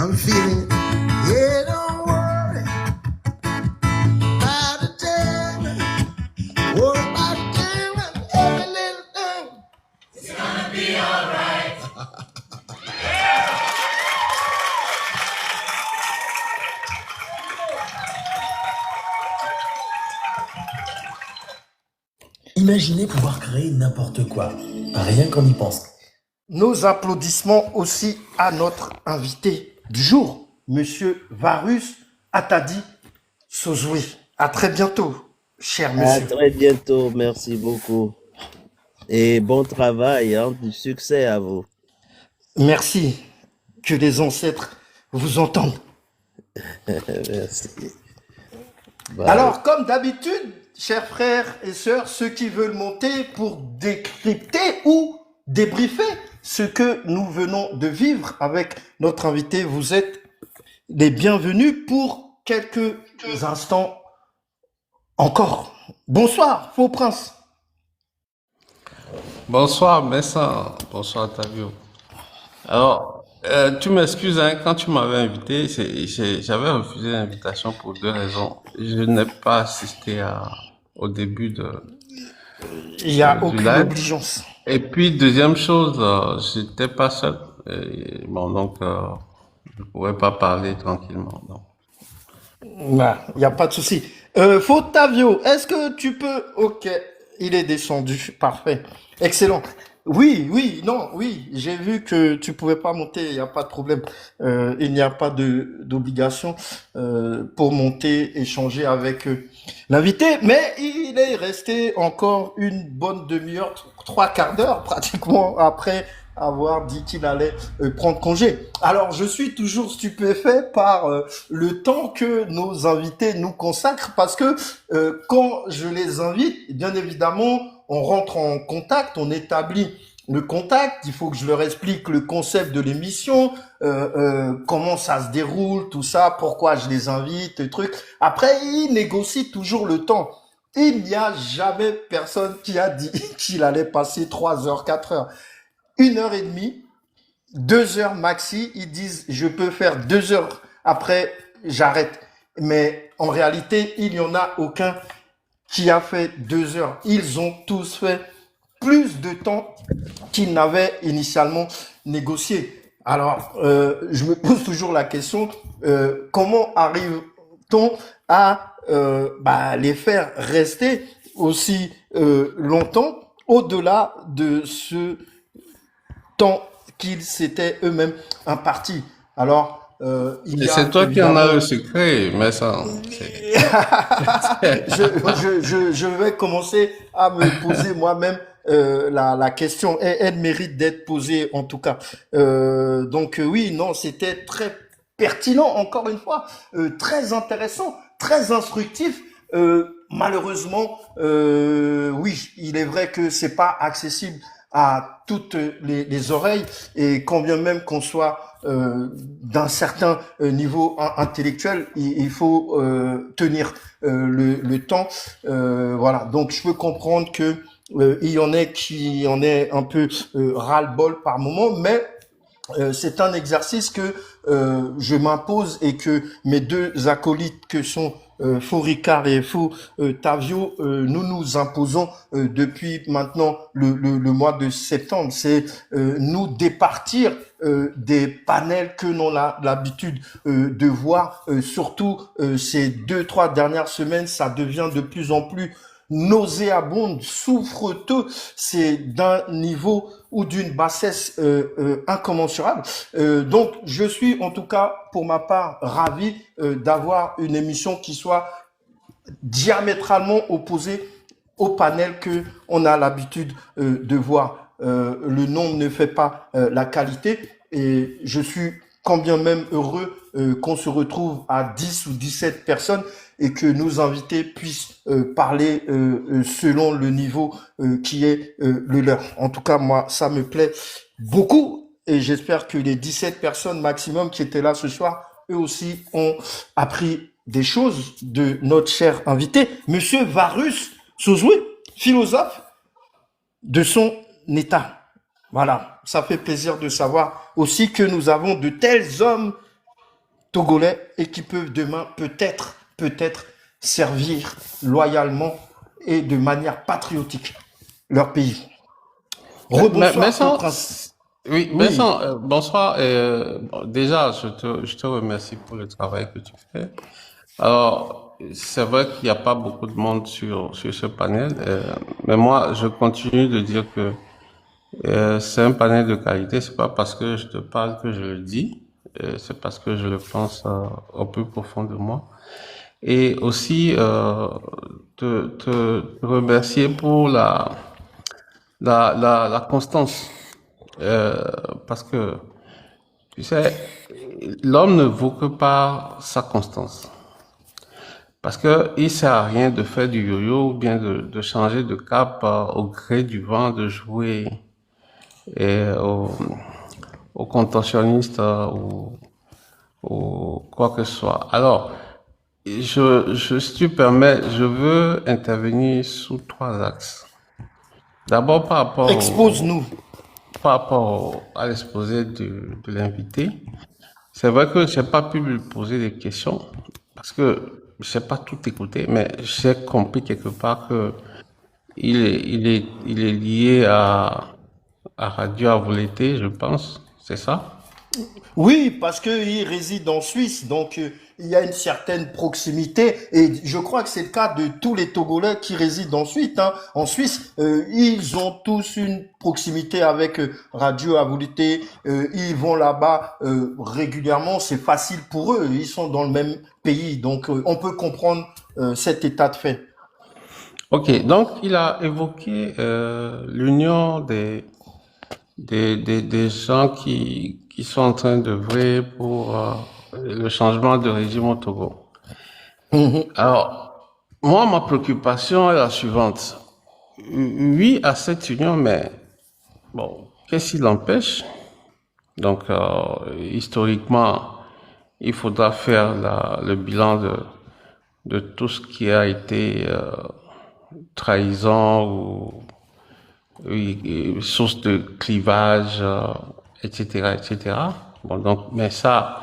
I'm feeling, yeah, don't worry about a thing. Worry about a thing, every little thing. Imaginez pouvoir créer n'importe quoi, rien qu'en y pensant. Nos applaudissements aussi à notre invité du jour, Monsieur Varus Attadi Sozoué. À très bientôt, cher À monsieur. très bientôt, merci beaucoup. Et bon travail, hein, du succès à vous. Merci. Que les ancêtres vous entendent. Merci. Bye. Alors, comme d'habitude, chers frères et sœurs, ceux qui veulent monter pour décrypter ou débriefer ce que nous venons de vivre avec notre invité, vous êtes les bienvenus pour quelques instants encore. Bonsoir, faux prince. Bonsoir, Messin. Bonsoir, Tavio. Alors, tu m'excuses, hein, quand tu m'avais invité, j'avais refusé l'invitation pour deux raisons. Je n'ai pas assisté au début Il n'y a du aucune live. obligeance. Et puis, deuxième chose, j'étais pas seul. Et bon, donc, je pouvais pas parler tranquillement. Donc. Il n'y a pas de souci. Tavio, est-ce que tu peux... Ok, il est descendu. Parfait. Excellent. Oui, j'ai vu que tu pouvais pas monter, il n'y a pas de problème. Il n'y a pas d'obligation pour monter, échanger avec l'invité, mais il est resté encore une bonne demi-heure, trois quarts d'heure pratiquement après avoir dit qu'il allait prendre congé. Alors, je suis toujours stupéfait par le temps que nos invités nous consacrent parce que quand je les invite, bien évidemment, on rentre en contact, on établit le contact, il faut que je leur explique le concept de l'émission, comment ça se déroule, tout ça, pourquoi je les invite, le truc. Après, ils négocient toujours le temps. Il n'y a jamais personne qui a dit qu'il allait passer 3 heures, 4 heures. 1 heure et demie, 2 heures maxi, ils disent je peux faire 2 heures, après j'arrête. Mais en réalité, il n'y en a aucun qui a fait 2 heures. Ils ont tous fait plus de temps qu'ils n'avaient initialement négocié. Alors, je me pose toujours la question, comment arrive-t-on à les faire rester aussi longtemps au-delà de ce temps qu'ils s'étaient eux-mêmes impartis. Alors, il y Et a c'est toi qui en as évidemment... le secret, Messin. je vais commencer à me poser moi-même la question. Et elle mérite d'être posée en tout cas. Oui, non, c'était très pertinent, encore une fois, très intéressant, très instructif. Malheureusement, oui, il est vrai que c'est pas accessible à toutes les oreilles, et quand bien même qu'on soit d'un certain niveau intellectuel, il faut tenir le temps. Voilà, donc je peux comprendre que il y en ait qui en est un peu ras-le-bol par moment, mais c'est un exercice que je m'impose et que mes deux acolytes que sont Faux Ricard et Faux Tavio, nous nous imposons depuis maintenant le mois de septembre. C'est nous départir des panels que l'on a l'habitude de voir, surtout ces 2-3 dernières semaines, ça devient de plus en plus nauséabonde, souffreteux, c'est d'un niveau ou d'une bassesse incommensurable. Donc, je suis en tout cas, pour ma part, ravi d'avoir une émission qui soit diamétralement opposée au panel que on a l'habitude de voir. Le nombre ne fait pas la qualité, et je suis quand bien même heureux qu'on se retrouve à 10 ou 17 personnes et que nos invités puissent parler selon le niveau qui est le leur. En tout cas, moi, ça me plaît beaucoup, et j'espère que les 17 personnes maximum qui étaient là ce soir, eux aussi ont appris des choses de notre cher invité, Monsieur Varus Sozoué, philosophe de son état. Voilà, ça fait plaisir de savoir aussi que nous avons de tels hommes togolais et qui peuvent demain peut-être servir loyalement et de manière patriotique leur pays. Rebonsoir, Vincent, Prince. oui, Oui, Vincent, bonsoir. Bon, déjà, je te remercie pour le travail que tu fais. Alors, c'est vrai qu'il n'y a pas beaucoup de monde sur ce panel, mais moi, je continue de dire que c'est un panel de qualité. C'est pas parce que je te parle que je le dis, c'est parce que je le pense au plus profond de moi. Et aussi, te remercier pour la constance. Euh, Parce que, tu sais, l'homme ne vaut que par sa constance. Parce que il sert à rien de faire du yo-yo ou bien de changer de cap au gré du vent, de jouer euh, au, au contorsionniste ou quoi que ce soit. Alors, si tu permets, je veux intervenir sous trois axes. D'abord, expose-nous. par rapport à l'exposé de l'invité. C'est vrai que j'ai pas pu lui poser des questions parce que je n'ai pas tout écouté, mais j'ai compris quelque part que il est lié à Radio Avoleté, je pense. C'est ça? Oui, parce qu'il réside en Suisse, donc il y a une certaine proximité, et je crois que c'est le cas de tous les Togolais qui résident en Suisse. Hein. En Suisse, ils ont tous une proximité avec Radio Avoulité, ils vont là-bas régulièrement, c'est facile pour eux, ils sont dans le même pays, donc on peut comprendre cet état de fait. Ok, donc il a évoqué l'union des gens qui sont en train d'œuvrer pour le changement de régime au Togo. Mhm. Alors, moi, ma préoccupation est la suivante. Oui, à cette union, mais bon, qu'est-ce qui l'empêche? Donc, historiquement, il faudra faire le bilan de tout ce qui a été trahison ou oui, source de clivage, etc., etc. Bon, donc, mais ça,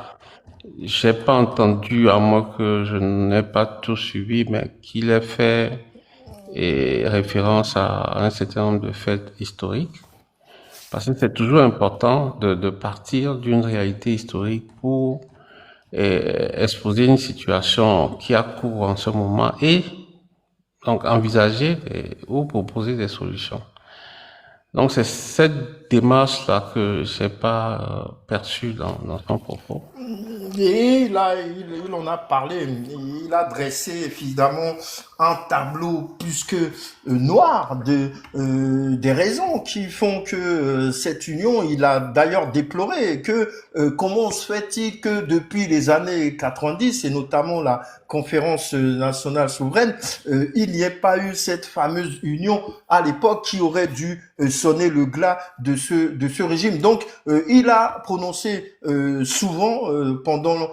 j'ai pas entendu, à moins que je n'ai pas tout suivi, mais qu'il ait fait référence à un certain nombre de faits historiques. Parce que c'est toujours important de partir d'une réalité historique pour exposer une situation qui a cours en ce moment et donc envisager ou proposer des solutions. Donc c'est cette démarche-là que j'ai pas perçue dans son propos. Et là, il en a parlé, il a dressé évidemment un tableau plus que noir des raisons qui font que cette union, il a d'ailleurs déploré que comment se fait-il que depuis les années 90 et notamment la conférence nationale souveraine, il n'y ait pas eu cette fameuse union à l'époque qui aurait dû sonner le glas de ce régime. Donc, il a prononcé souvent pendant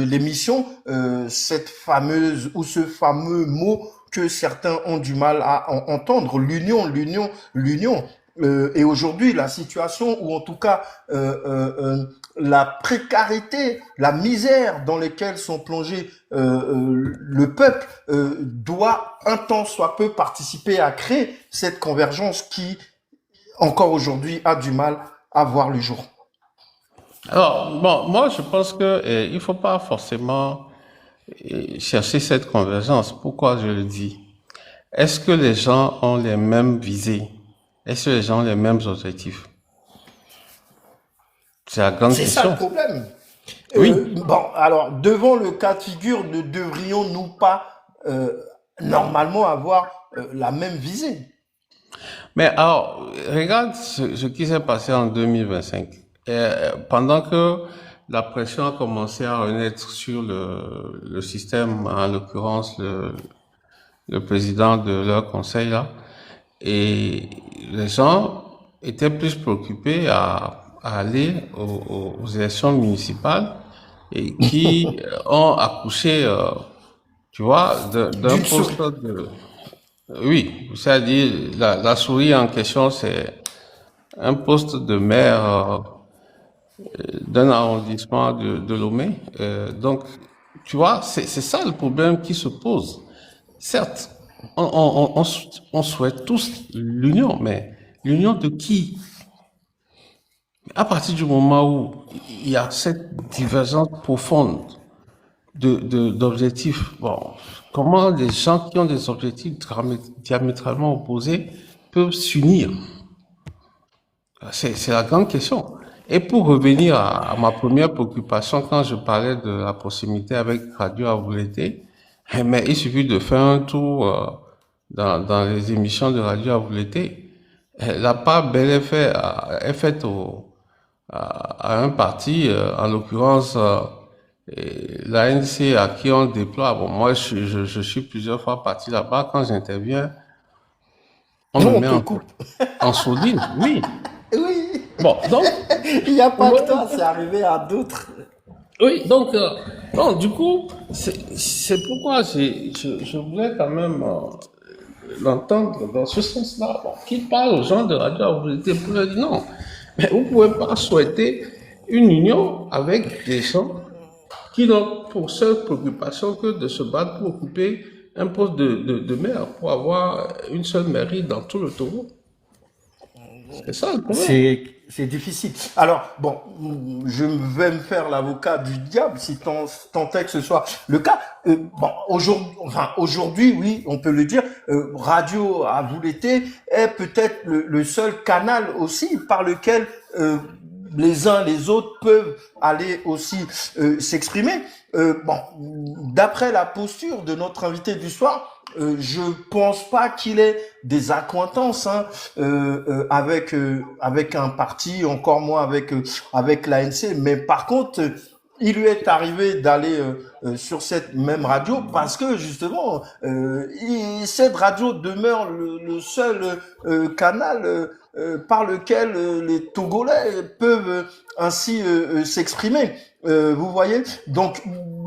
l'émission cette fameuse ou ce fameux mot que certains ont du mal à entendre, l'union. Et aujourd'hui, la situation, ou en tout cas la précarité, la misère dans lesquelles sont plongés le peuple, doit un temps soit peu participer à créer cette convergence qui, encore aujourd'hui, a du mal à voir le jour. Alors, bon, moi je pense que il faut pas forcément chercher cette convergence. Pourquoi je le dis? Est-ce que les gens ont les mêmes visées? Est-ce que les gens ont les mêmes objectifs? C'est la grande C'est ça le question. problème. Oui. Bon, alors, devant le cas de figure, ne devrions-nous pas normalement avoir la même visée? Mais alors, regarde ce qui s'est passé en 2025. Pendant que la pression a commencé à renaître sur le système, en l'occurrence le président de leur conseil là, et les gens étaient plus préoccupés à aller aux élections municipales et qui ont accouché, tu vois, d'un D'une poste souris. de... Oui, c'est-à-dire la souris en question, c'est un poste de maire d'un arrondissement de Lomé. Donc, tu vois, c'est ça le problème qui se pose. Certes, on souhaite tous l'union, mais l'union de qui? À partir du moment où il y a cette divergence profonde d'objectifs, bon, comment les gens qui ont des objectifs diamétralement opposés peuvent s'unir? C'est la grande question. Et pour revenir à ma première préoccupation quand je parlais de la proximité avec Radio Avouleté, mais il suffit de faire un tour dans les émissions de Radio Avouleté. La part belle est faite à un parti, en l'occurrence l'ANC à qui on déploie. Bon, moi, je suis plusieurs fois parti là-bas. Quand j'interviens, on Non, me on met te coupe. en sourdine. Oui. Oui, Bon, donc, il n'y a pas que toi, c'est arrivé à d'autres. oui, donc, du coup, c'est pourquoi je voulais quand même l'entendre dans ce sens-là. Bon, qu'il parle aux gens de Radio Avouleté pour leur dire non, mais vous ne pouvez pas souhaiter une union avec des gens qui n'ont pour seule préoccupation que de se battre pour occuper un poste de maire, pour avoir une seule mairie dans tout le Togo. C'est ça le problème. C'est difficile. Alors, bon, je vais me faire l'avocat du diable si tant est que ce soit le cas. Bon, aujourd'hui, oui, on peut le dire, Radio Avouleté est peut-être le seul canal aussi par lequel les uns les autres peuvent aller aussi s'exprimer. Bon, d'après la posture de notre invité du soir, je pense pas qu'il ait des accointances avec un parti, encore moins avec l'ANC. Mais par contre, il lui est arrivé d'aller sur cette même radio parce que justement, cette radio demeure le seul canal par lequel les Togolais peuvent ainsi s'exprimer. Vous voyez, donc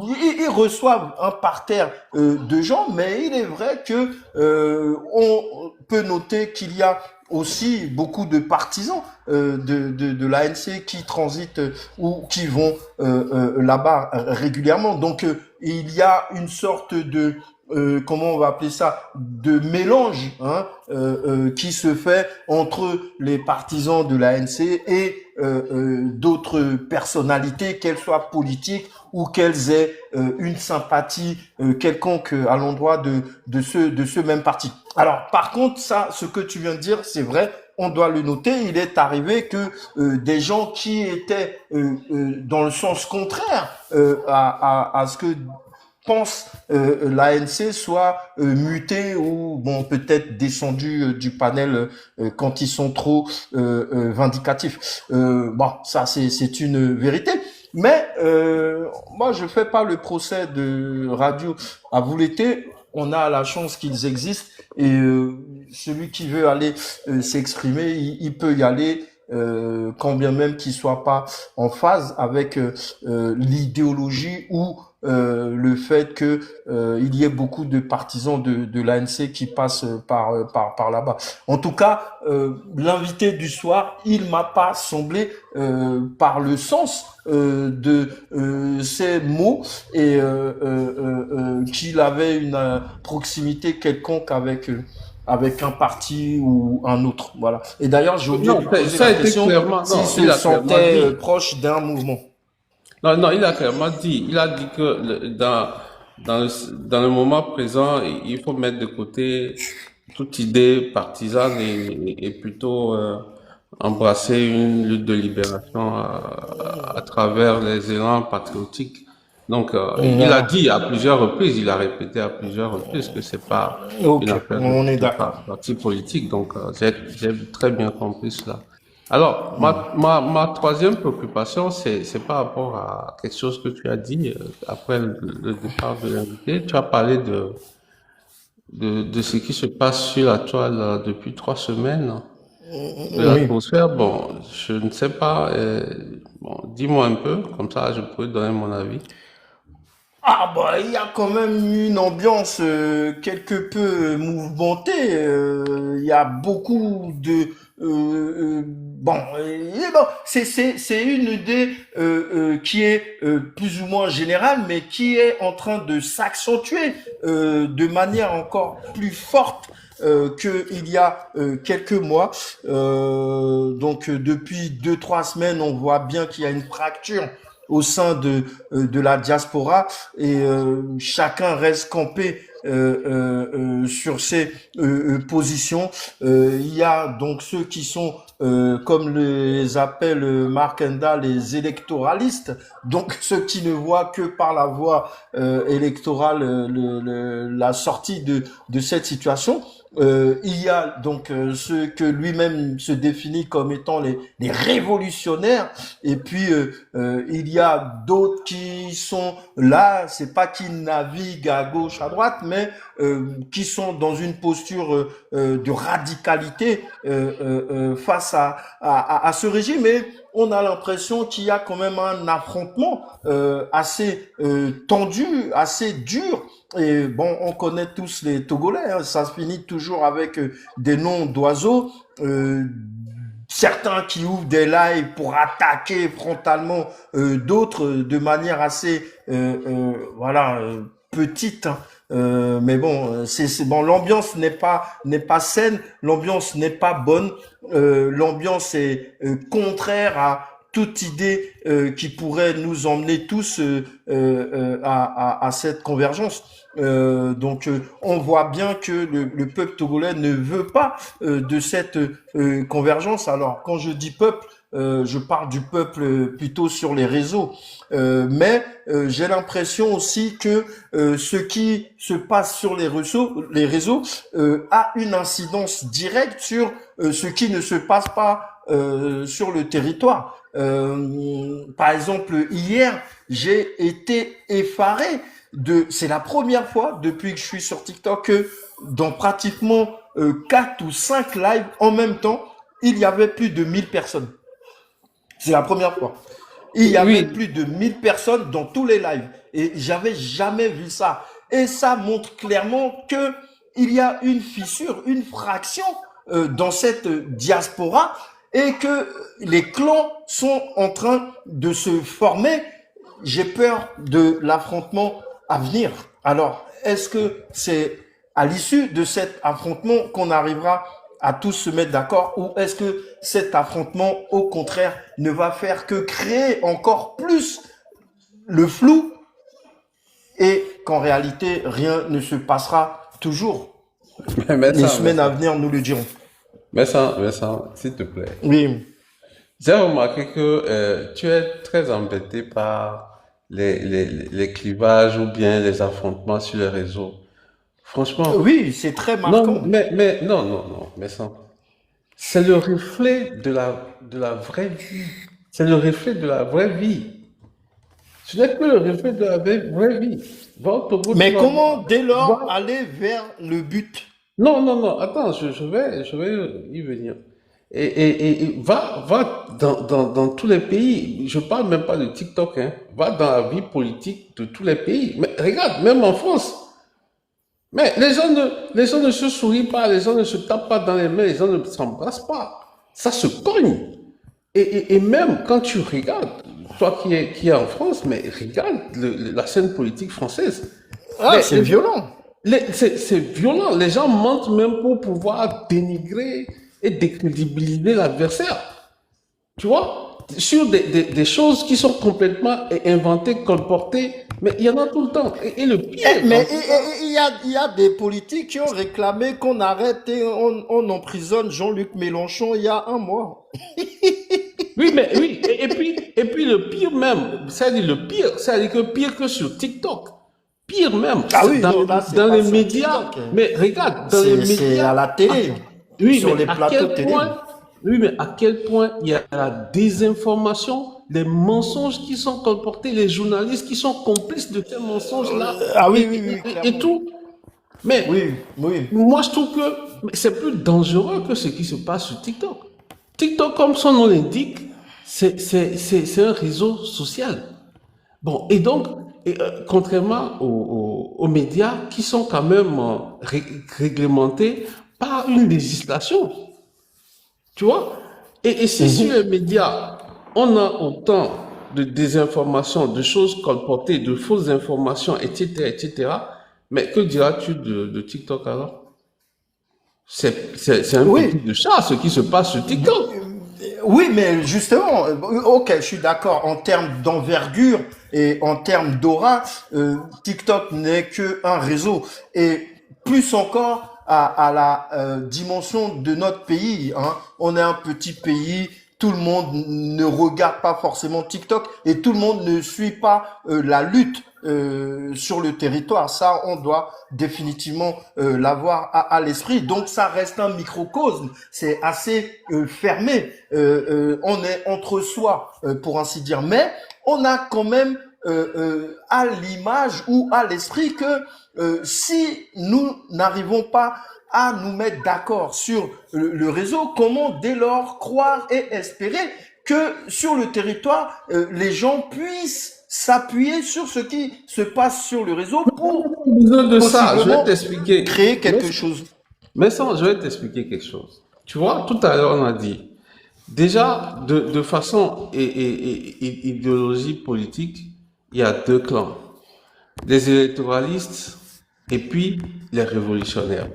ils reçoivent un parterre de gens, mais il est vrai que on peut noter qu'il y a aussi beaucoup de partisans de l'ANC qui transitent ou qui vont là-bas régulièrement. Donc il y a une sorte de comment on va appeler ça, de mélange qui se fait entre les partisans de l'ANC et d'autres personnalités, qu'elles soient politiques ou qu'elles aient une sympathie quelconque à l'endroit de ce même parti. Alors, par contre, ça, ce que tu viens de dire, c'est vrai, on doit le noter. Il est arrivé que des gens qui étaient dans le sens contraire à ce que pense l'ANC soit muté ou bon peut-être descendu du panel quand ils sont trop vindicatifs. Bon, ça c'est une vérité. Mais moi je fais pas le procès de Radio Avouleté. On a la chance qu'ils existent et celui qui veut aller s'exprimer, il peut y aller. Quand bien même qu'il soit pas en phase avec l'idéologie ou le fait que il y ait beaucoup de partisans de l'ANC qui passent par là-bas. En tout cas, l'invité du soir, il m'a pas semblé par le sens de ces mots et qu'il avait une proximité quelconque avec un parti ou un autre, voilà. Et d'ailleurs, j'ai oublié de lui poser la question s'il se sentait proche d'un mouvement. Non, il a clairement dit. Il a dit que dans le moment présent, il faut mettre de côté toute idée partisane et plutôt embrasser une lutte de libération à travers les élans patriotiques. Donc, il a dit à plusieurs reprises, il a répété à plusieurs reprises que c'est pas une affaire de parti politique. Donc, j'ai très bien compris cela. Alors, ma troisième préoccupation, c'est par rapport à quelque chose que tu as dit après le départ de l'invité. Tu as parlé de ce qui se passe sur la toile depuis 3 semaines, de l'atmosphère. Bon, je ne sais pas. Bon, dis-moi un peu, comme ça je pourrais donner mon avis. Ah bah il y a quand même une ambiance quelque peu mouvementée. Il y a beaucoup c'est une idée qui est plus ou moins générale, mais qui est en train de s'accentuer de manière encore plus forte qu'il y a quelques mois. Donc depuis 2, 3 semaines, on voit bien qu'il y a une fracture au sein de la diaspora et chacun reste campé sur ses positions. Il y a donc ceux qui sont comme les appelle Mark Enda, les électoralistes, donc ceux qui ne voient que par la voie électorale la sortie de cette situation. Il y a donc ceux que lui-même se définit comme étant les révolutionnaires, et puis il y a d'autres qui sont là, c'est pas qu'ils naviguent à gauche, à droite, mais qui sont dans une posture de radicalité face à ce régime. Et on a l'impression qu'il y a quand même un affrontement assez tendu, assez dur. Et bon, on connaît tous les Togolais, hein, ça se finit toujours avec des noms d'oiseaux. Certains qui ouvrent des lives pour attaquer frontalement d'autres de manière assez petite, hein. Mais bon, c'est bon. L'ambiance n'est pas saine, l'ambiance n'est pas bonne, l'ambiance est contraire à toute idée qui pourrait nous emmener tous à cette convergence. Donc on voit bien que le peuple togolais ne veut pas de cette convergence. Alors quand je dis peuple, je parle du peuple plutôt sur les réseaux, mais j'ai l'impression aussi que ce qui se passe sur les réseaux a une incidence directe sur ce qui ne se passe pas sur le territoire. Par exemple, hier, j'ai été effaré c'est la première fois depuis que je suis sur TikTok que dans pratiquement 4 ou 5 lives en même temps, il y avait plus de 1000 personnes. C'est la première fois. Il y avait plus de 1000 personnes dans tous les lives. Et j'avais jamais vu ça. Et ça montre clairement que il y a une fissure, une fraction dans cette diaspora et que les clans sont en train de se former. J'ai peur de l'affrontement à venir. Alors, est-ce que c'est à l'issue de cet affrontement qu'on arrivera à tous se mettre d'accord, ou est-ce que cet affrontement, au contraire, ne va faire que créer encore plus le flou et qu'en réalité, rien ne se passera toujours? Les semaines à venir nous le diront. Vincent, s'il te plaît. Oui. J'ai remarqué que tu es très embêté par les clivages ou bien les affrontements sur les réseaux. Franchement. Oui, c'est très marquant. Non, mais ça. C'est le reflet de la vraie vie. C'est le reflet de la vraie vie. Ce n'est que le reflet de la vraie vie. Mais comment, dès lors, aller vers le but? Non, attends, je vais y venir. Et va dans tous les pays. Je parle même pas de TikTok, hein. Va dans la vie politique de tous les pays. Mais regarde, même en France. Mais les gens ne se sourient pas, les gens ne se tapent pas dans les mains, les gens ne s'embrassent pas. Ça se cogne. Et même quand tu regardes, toi qui es en France, mais regarde la scène politique française. Ah, c'est violent. C'est violent. Les gens mentent même pour pouvoir dénigrer et décrédibiliser l'adversaire. Tu vois? Sur des choses qui sont complètement inventées, colportées, mais il y en a tout le temps. Et le pire... Mais il y a des politiques qui ont réclamé qu'on arrête et on emprisonne Jean-Luc Mélenchon il y a 1 mois. Oui, et puis le pire même, c'est-à-dire que pire que sur TikTok. Pire même, dans les médias, mais regarde, dans les médias... C'est à la télé, sur les plateaux télé. Oui, mais à quel point il y a la désinformation, les mensonges qui sont colportés, les journalistes qui sont complices de ces mensonges-là. Et tout. Mais moi, je trouve que c'est plus dangereux que ce qui se passe sur TikTok. TikTok, comme son nom l'indique, c'est un réseau social. Bon, et donc, contrairement aux médias qui sont quand même réglementés par une législation. Tu vois? Et si sur les médias, on a autant de désinformation, de choses colportées, de fausses informations, etc., mais que diras-tu de TikTok alors? C'est un Oui, petit de chat ce qui se passe sur TikTok. oui, mais justement, ok, je suis d'accord. En termes d'envergure et en termes d'aura, TikTok n'est qu'un réseau. Et plus encore à la dimension de notre pays. Hein. On est un petit pays. Tout le monde ne regarde pas forcément TikTok et tout le monde ne suit pas la lutte sur le territoire. Ça, on doit définitivement l'avoir à l'esprit. Donc, ça reste un microcosme. C'est assez fermé. On est entre soi, pour ainsi dire. Mais on a quand même à l'image ou à l'esprit que si nous n'arrivons pas à nous mettre d'accord sur le réseau, comment dès lors croire et espérer que sur le territoire, les gens puissent s'appuyer sur ce qui se passe sur le réseau pour Besoin de ça, je vais possiblement t'expliquer. créer quelque chose. Mais ça, je vais t'expliquer quelque chose. Tu vois, tout à l'heure, on a dit, déjà, de façon idéologie politique, il y a deux clans. Les électoralistes et puis les révolutionnaires.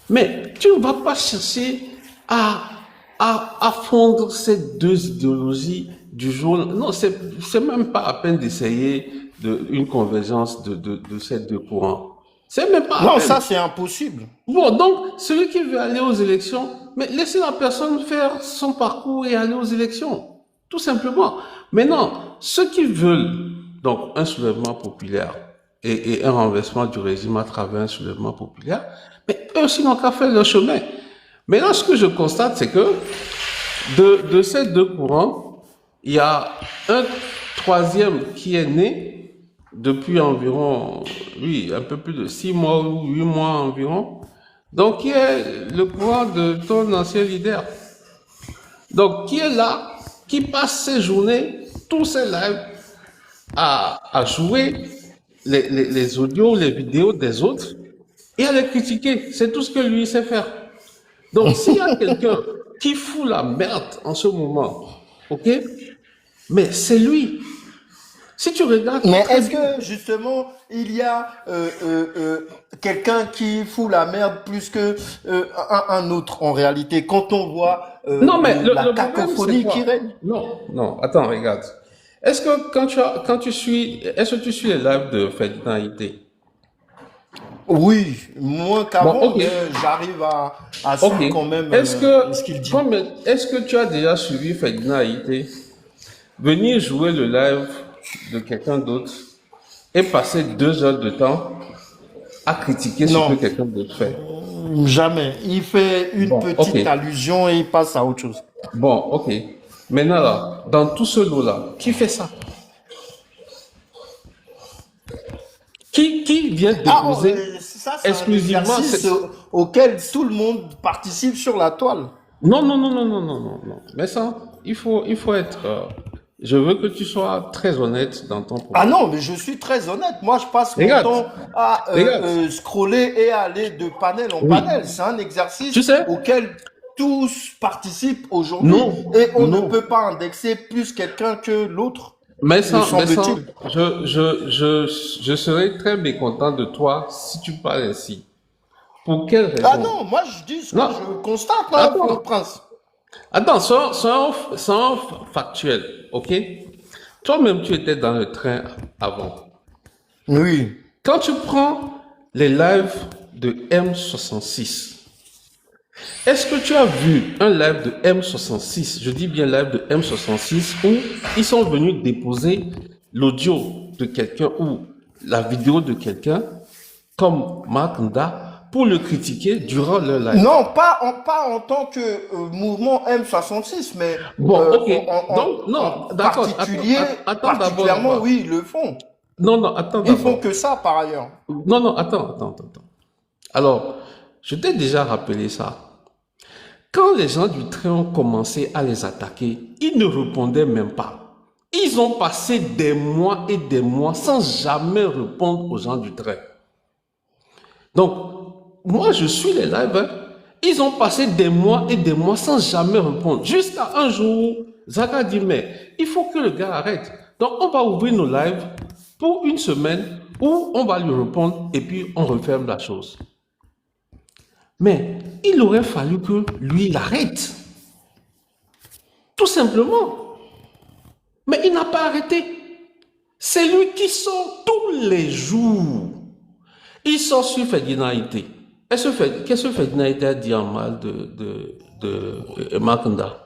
Mais tu ne vas pas chercher à fondre ces deux idéologies du jour. Non, c'est même pas à peine d'essayer une convergence de ces deux courants. C'est même pas à Non, peine. ça c'est impossible. Bon, donc, celui qui veut aller aux élections, mais laissez la personne faire son parcours et aller aux élections. Tout simplement. Maintenant, ceux qui veulent, donc, un soulèvement populaire et un renversement du régime à travers un soulèvement populaire, mais eux aussi n'ont qu'à faire leur chemin. Maintenant, ce que je constate, c'est que de ces deux courants, il y a un troisième qui est né depuis environ, oui, un peu plus de 6 mois ou 8 mois environ. Donc, qui est le courant de ton ancien leader. Donc, qui est là, qui passe ses journées, tous ses lives, à jouer les audios, les vidéos des autres et à les critiquer. C'est tout ce que lui sait faire. Donc, s'il y a quelqu'un qui fout la merde en ce moment, ok, mais c'est lui. Si tu regardes. Mais est-ce que justement il y a quelqu'un qui fout la merde plus que un autre en réalité quand on voit Non, mais la le problème, c'est cacophonie quoi? qui règne? Non, attends, regarde. Est-ce que est-ce que tu suis les lives de Ferdinand Haïté? Oui, moins Bon, qu'avant, ok, mais j'arrive à ok. suivre quand même ce qu'il dit. Est-ce que tu as déjà suivi Ferdinand Haïté venir jouer le live de quelqu'un d'autre et passer 2 heures de temps à critiquer ce que Non, quelqu'un d'autre fait? jamais. Il fait une Bon, ok. petite allusion et il passe à autre chose. Bon, ok. Maintenant là, dans tout ce lot-là, qui fait ça? Qui vient Ah, déposer ça c'est un exclusivement exercice auquel tout le monde participe sur la toile. Non. Mais ça, il faut être. Je veux que tu sois très honnête dans ton Ah propos. non, mais je suis très honnête. Moi, je passe mon Regarde, temps à regarde. scroller et à aller de panel en Oui. panel. C'est un Tu exercice sais? auquel tous participent aujourd'hui Non, et on ne non. peut pas indexer plus quelqu'un que l'autre, Mais me ça, semble-t-il. je serais très mécontent de toi si tu parles ainsi. Pour quelle Ah raison? non, moi je dis ce que Non, je constate, hein, attends. Prince. Attends, sans factuel, ok? Toi-même, tu étais dans le train avant. Oui. Quand tu prends les lives de M66, est-ce que tu as vu un live de M66, je dis bien live de M66, où ils sont venus déposer l'audio de quelqu'un ou la vidéo de quelqu'un comme Mark Nda pour le critiquer durant leur live? Non, pas en tant que mouvement M66, mais Bon, ok. en Donc, non, d'accord. particulier, Attends d'abord particulièrement, là-bas. oui, ils le font. Non, attends Ils font d'abord. que ça par ailleurs. Non, attends. Alors, je t'ai déjà rappelé ça. Quand les gens du train ont commencé à les attaquer, ils ne répondaient même pas. Ils ont passé des mois et des mois sans jamais répondre aux gens du train. Donc, moi, je suis les lives, hein, Ils ont passé des mois et des mois sans jamais répondre. Jusqu'à un jour, Zaka dit, mais il faut que le gars arrête. Donc, on va ouvrir nos lives pour une semaine où on va lui répondre et puis on referme la chose. Mais il aurait fallu que lui, il arrête. Tout simplement. Mais il n'a pas arrêté. C'est lui qui sort tous les jours. Il sort sur Ferdinand Ité. Qu'est-ce que Ferdinand Ité a dit en mal de Makanda?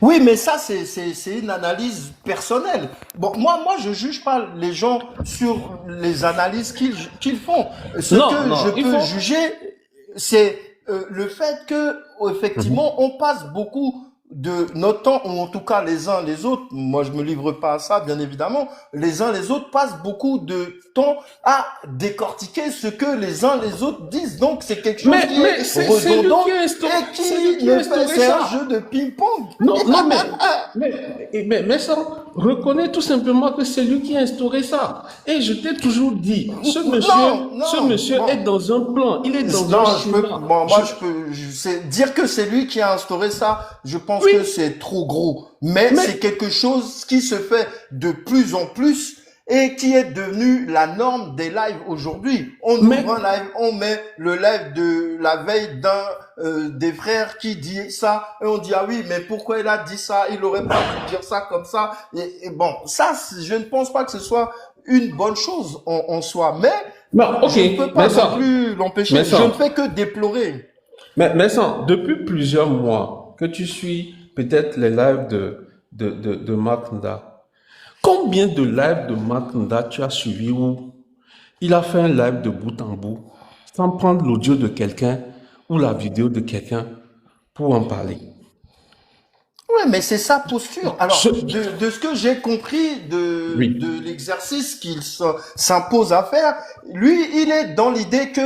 Oui, mais ça, c'est une analyse personnelle. Bon, moi, je juge pas les gens sur les analyses qu'ils font. Ce Non, que non, je il peux faut... juger, c'est le fait que, effectivement, on passe beaucoup de notre temps, ou en tout cas les uns les autres, moi je me livre pas à ça, bien évidemment, les uns les autres passent beaucoup de temps à décortiquer ce que les uns les autres disent. Donc c'est quelque chose qui Mais est c'est lui redondant qui a instauré, et c'est lui qui qui a ne fait, instauré c'est un ça. jeu de ping-pong. Non, non, mais ça reconnaît tout simplement que c'est lui qui a instauré ça. Et je t'ai toujours dit, ce Non, monsieur bon. est dans un plan, il est dans Non, un je peux, schéma. bon, moi, dire que c'est lui qui a instauré ça, je pense Oui, que c'est trop gros. Mais mais, c'est quelque chose qui se fait de plus en plus et qui est devenu la norme des lives aujourd'hui. On mais, ouvre un live, on met le live de la veille des frères qui dit ça et on dit ah oui, mais pourquoi il a dit ça? Il aurait pas pu dire ça comme ça. Et bon, ça, je ne pense pas que ce soit une bonne chose en soi. Mais non, ok, je ne peux pas mais non plus l'empêcher. mais Je ne ça, fais que déplorer. mais ça, depuis plusieurs mois que tu suis peut-être les lives de Makanda, combien de lives de Makanda tu as suivi où il a fait un live de bout en bout, sans prendre l'audio de quelqu'un ou la vidéo de quelqu'un pour en parler? Ouais, mais c'est sa posture. Alors, Je... de ce que j'ai compris Oui. de l'exercice qu'il s'impose à faire, lui, il est dans l'idée que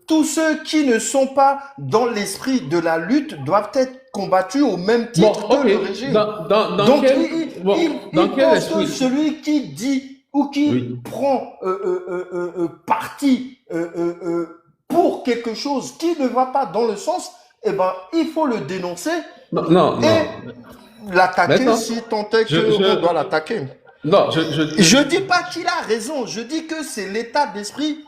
tous ceux qui ne sont pas dans l'esprit de la lutte doivent être combattus au même Bon, titre que ok. le régime. Dans Donc, quel, bon, dans il quel pense que esprit? celui qui dit ou qui Oui. prend parti pour quelque chose qui ne va pas dans le sens, eh ben, il faut le dénoncer Non, non, non. et l'attaquer Maintenant, si tant est je, qu'on doit je, l'attaquer. non, Je dis pas qu'il a raison, je dis que c'est l'état d'esprit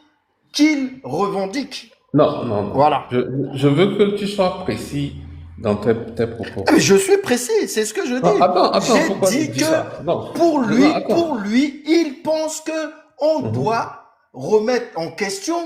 qu'il revendique. non, non, non. Voilà. Je veux que tu sois précis dans tes propos. Mais je suis précis, c'est ce que je Non, dis. attends, J'ai pourquoi tu dit dis que ça? Non, pour lui, non, attends. il pense que on doit remettre en question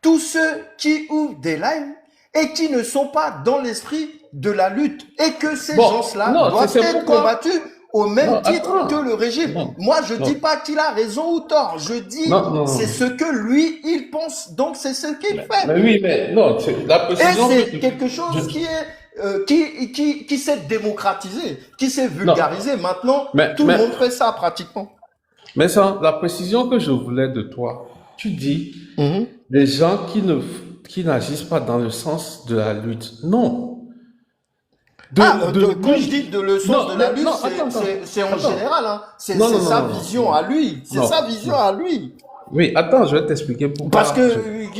tous ceux qui ouvrent des lives et qui ne sont pas dans l'esprit de la lutte et que ces Bon, gens-là non, doivent c'est être pourquoi. combattus au même Non, titre attends. que le régime. Non, Moi, je non, dis pas qu'il a raison ou tort. Je dis non, non. c'est ce que lui, il pense. Donc, c'est ce qu'il fait. Mais oui, mais non, la Et précision que c'est quelque chose qui est qui s'est démocratisé, qui s'est non, vulgarisé. Maintenant, mais, tout le mais, monde fait ça pratiquement. mais ça, la précision que je voulais de toi, tu dis Mhm. les gens qui n'agissent pas dans le sens de la lutte. Non. Quand je dis de le sens Non, de la mais, lutte, non, attends, c'est en attends. général, hein. Non, non, C'est non, sa non, non, vision non, à lui. C'est non, sa vision non. à lui. Oui, attends, je vais t'expliquer pourquoi. Parce que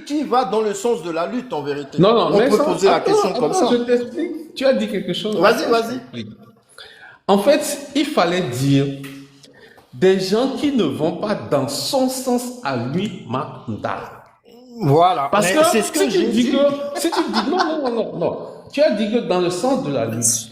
qui va dans le sens de la lutte en vérité? Non, non, On mais peut ça, poser la question comme attends, ça. je t'explique. Tu as dit quelque chose. Vas-y, Attends, je vas-y. t'explique. En fait, il fallait dire des gens qui ne vont pas dans son sens à lui, Makanda. Voilà. Parce Mais que c'est ce que si tu j'ai dis dit. que, si tu dis non, non, non, non, non, tu as dit que dans le sens de la lutte,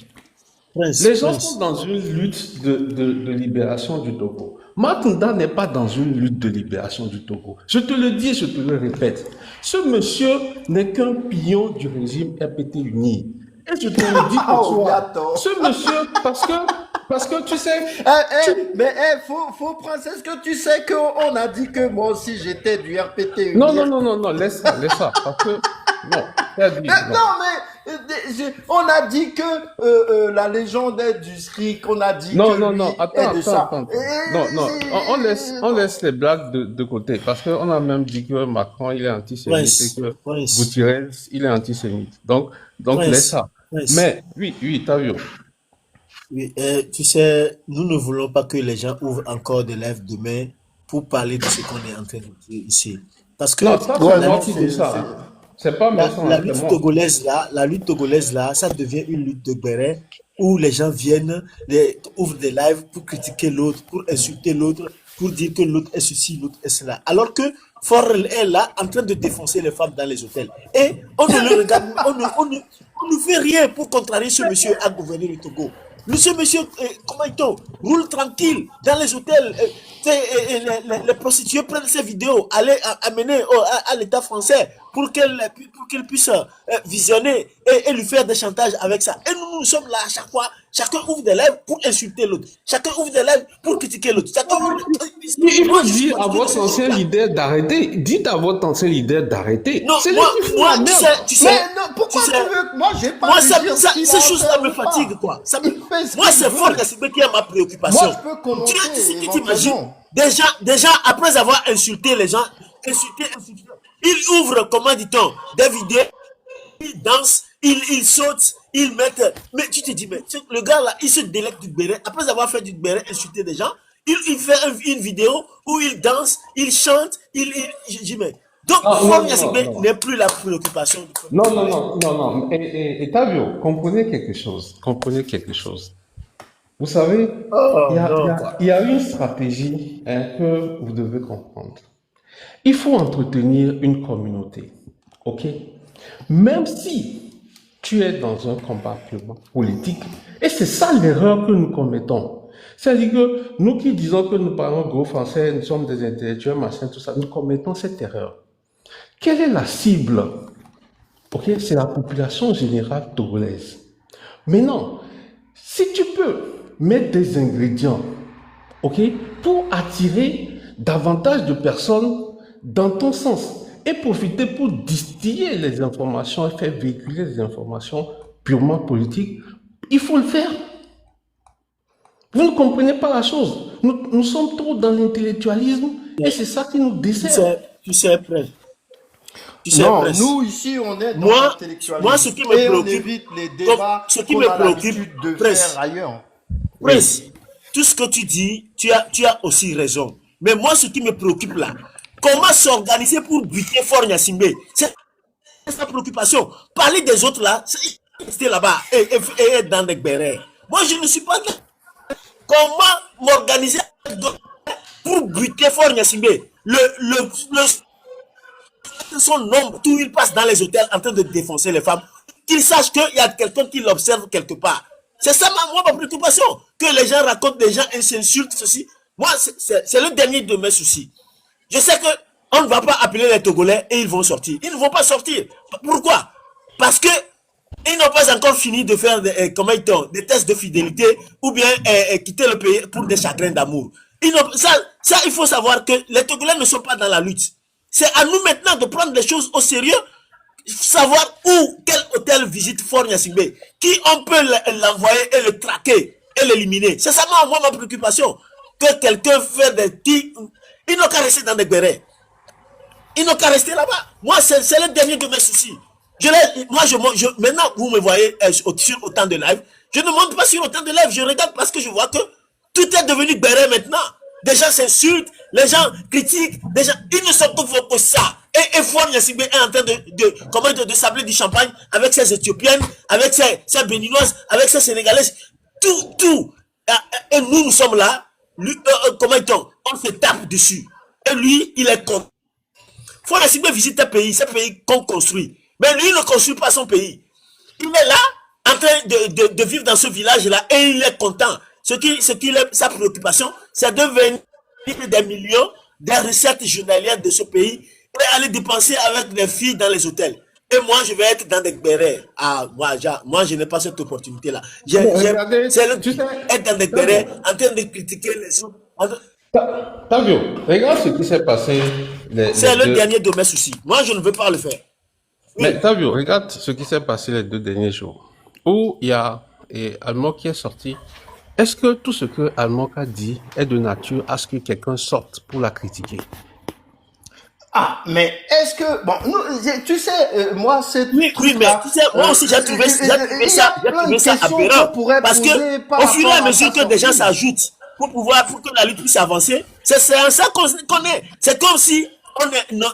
Prince, les gens Prince. sont dans une lutte de libération du Togo. Makanda n'est pas dans une lutte de libération du Togo. Je te le dis et je te le répète. Ce monsieur n'est qu'un pion du régime RPT uni. Et je te le dis pour Oh, toi. attends. Ce monsieur, parce que tu sais, Faut prendre, est-ce que tu sais qu'on a dit que moi aussi j'étais du RPT non, uni? non, non, non, non, laisse ça, parce que, non, tu as dit, non. Non, mais on a dit que la légende est du SRIC, on a dit Non, que non, lui non, est attends, de attends, ça. attends. Non, non, on laisse les blagues de côté, parce qu'on a même dit que Macron, il est antisémite Prince, et que Prince, Gutiérrez, il est antisémite. Donc laisse Prince, ça. Prince. Mais, oui, t'as vu. Oui, tu sais, nous ne voulons pas que les gens ouvrent encore des lives demain pour parler de ce qu'on est en train de dire ici. Parce que Non, ça, Ouais, c'est moi non, qui dis ça. Hein. C'est pas Messon, La hein, c'est lutte moi. togolaise là, ça devient une lutte de béret où les gens viennent, ouvrent des lives pour critiquer l'autre, pour insulter l'autre, pour dire que l'autre est ceci, l'autre est cela. Alors que Forel est là en train de défoncer les femmes dans les hôtels. Et on ne le regarde, on ne fait rien pour contrarier ce monsieur à gouverner le Togo. Monsieur, comment il roule tranquille dans les hôtels. Les prostituées prennent ces vidéos, amener à l'État français pour qu'elle puisse visionner et lui faire des chantages avec ça. Et nous sommes là à chaque fois. Chacun ouvre des lèvres pour insulter l'autre. Chacun ouvre des lèvres pour critiquer l'autre. Il Moi, faut je suis dire à contre votre ce ancien monsieur-là. leader d'arrêter. Dites à votre ancien leader d'arrêter. Non, C'est lui moi, qui fout moi, la merde. Mais non, pourquoi tu sais, tu veux? Moi, j'ai pas moi, à lui dire ce qu'il a ces à choses-là faire me ou fatiguent, pas. quoi. Il fait ce Moi, qu'il c'est fort veut. Gassibé qui a ma Moi, préoccupation. je peux commenter Tu t'imagines, éventuellement. déjà, après avoir insulté les gens, insulté, ils ouvrent, comment dit-on, des vidéos, ils dansent, ils sautent, ils mettent. Mais tu te dis, mais le gars là, il se délecte du béret. Après avoir fait du béret, insulter des gens, il fait une vidéo où il danse, il chante, je dis, mais. Donc, Non, non, Fort non, Gassibé non, non. n'est plus la préoccupation du peuple Non, non, congolais. non, non, non. Et Tavio, comprenez quelque chose. Comprenez quelque chose. Vous savez, Oh non, quoi. il y a une stratégie que vous devez comprendre. Il faut entretenir une communauté. OK? Même si tu es dans un combat purement politique, et c'est ça l'erreur que nous commettons. C'est-à-dire que nous qui disons que nous parlons gros français, nous sommes des intellectuels, machin, tout ça, nous commettons cette erreur. Quelle est la cible? OK? C'est la population générale togolaise. Mais non, si tu peux mettre des ingrédients, OK, pour attirer davantage de personnes dans ton sens et profiter pour distiller les informations et faire véhiculer les informations purement politiques, il faut le faire. Vous ne comprenez pas la chose. Nous sommes trop dans l'intellectualisme et c'est ça qui nous dessert. Tu sais, Prince. Tu sais, Non, Prince. nous ici, on est dans Moi, l'intellectualisme. ce qui me Et on préoccupe, évite les donc, débats ce qui qu'on me a préoccupe, l'habitude de Prince, faire ailleurs. Prince, tout ce que tu dis, tu as aussi raison. Mais moi, ce qui me préoccupe là, comment s'organiser pour buter Fort Gnassingbé? C'est sa préoccupation. Parler des autres là, c'est rester là-bas et être dans des bérets. Moi, je ne suis pas là. Comment m'organiser pour buter Fort Gnassingbé? Son nombre, tout il passe dans les hôtels en train de défoncer les femmes, qu'il sache qu'il y a quelqu'un qui l'observe quelque part. C'est ça ma préoccupation. Que les gens racontent des gens et s'insultent, ceci. Moi, c'est le dernier de mes soucis. Je sais que on ne va pas appeler les Togolais et ils vont sortir. Ils ne vont pas sortir. Pourquoi? Parce que ils n'ont pas encore fini de faire des tests de fidélité ou bien quitter le pays pour des chagrins d'amour. Ça, il faut savoir que les Togolais ne sont pas dans la lutte. C'est à nous maintenant de prendre les choses au sérieux, savoir où, quel hôtel visite Fort Gnassingbé, qui on peut l'envoyer et le traquer et l'éliminer. C'est ça ma préoccupation. Que quelqu'un fait des petits. Ils n'ont qu'à rester dans des bérets. Ils n'ont qu'à rester là-bas. Moi, c'est le dernier de mes soucis. Maintenant, vous me voyez sur autant de live. Je ne monte pas sur autant de live. Je regarde parce que je vois que tout est devenu béret maintenant. Des gens s'insultent, les gens critiquent, ils ne sont que ça. Et Fort Gnassingbé est en train de sabler du champagne avec ses Éthiopiennes, avec ses Béninoises, avec ses Sénégalaises. Tout. Et nous sommes là. Lui, on se tape dessus. Et lui, il est con. Fort Gnassingbé visite un pays, c'est un pays qu'on construit. Mais lui, il ne construit pas son pays. Il est là, en train de vivre dans ce village-là, et il est content. Sa préoccupation, c'est de venir des millions des recettes journalières de ce pays et aller dépenser avec des filles dans les hôtels. Et moi, je vais être dans des bérets. Ah, moi, je n'ai pas cette opportunité-là. Regardez, C'est tu sais, être dans des bérets, en train de critiquer les autres. Tavio, regarde ce qui s'est passé C'est le dernier de mes soucis. Moi, je ne veux pas le faire. Mais Tavio, regarde ce qui s'est passé les 2 derniers jours. Où il y a Allemand qui est sorti. Est-ce que tout ce que Allemand a dit est de nature à ce que quelqu'un sorte pour la critiquer? Ah, mais est-ce que... Bon, tu sais, moi, c'est... Oui, mais tu sais, moi aussi, j'ai trouvé ça aberrant. Parce que, au fur et à mesure que des gens s'ajoutent pour que la lutte puisse avancer, c'est en ça qu'on est. C'est comme si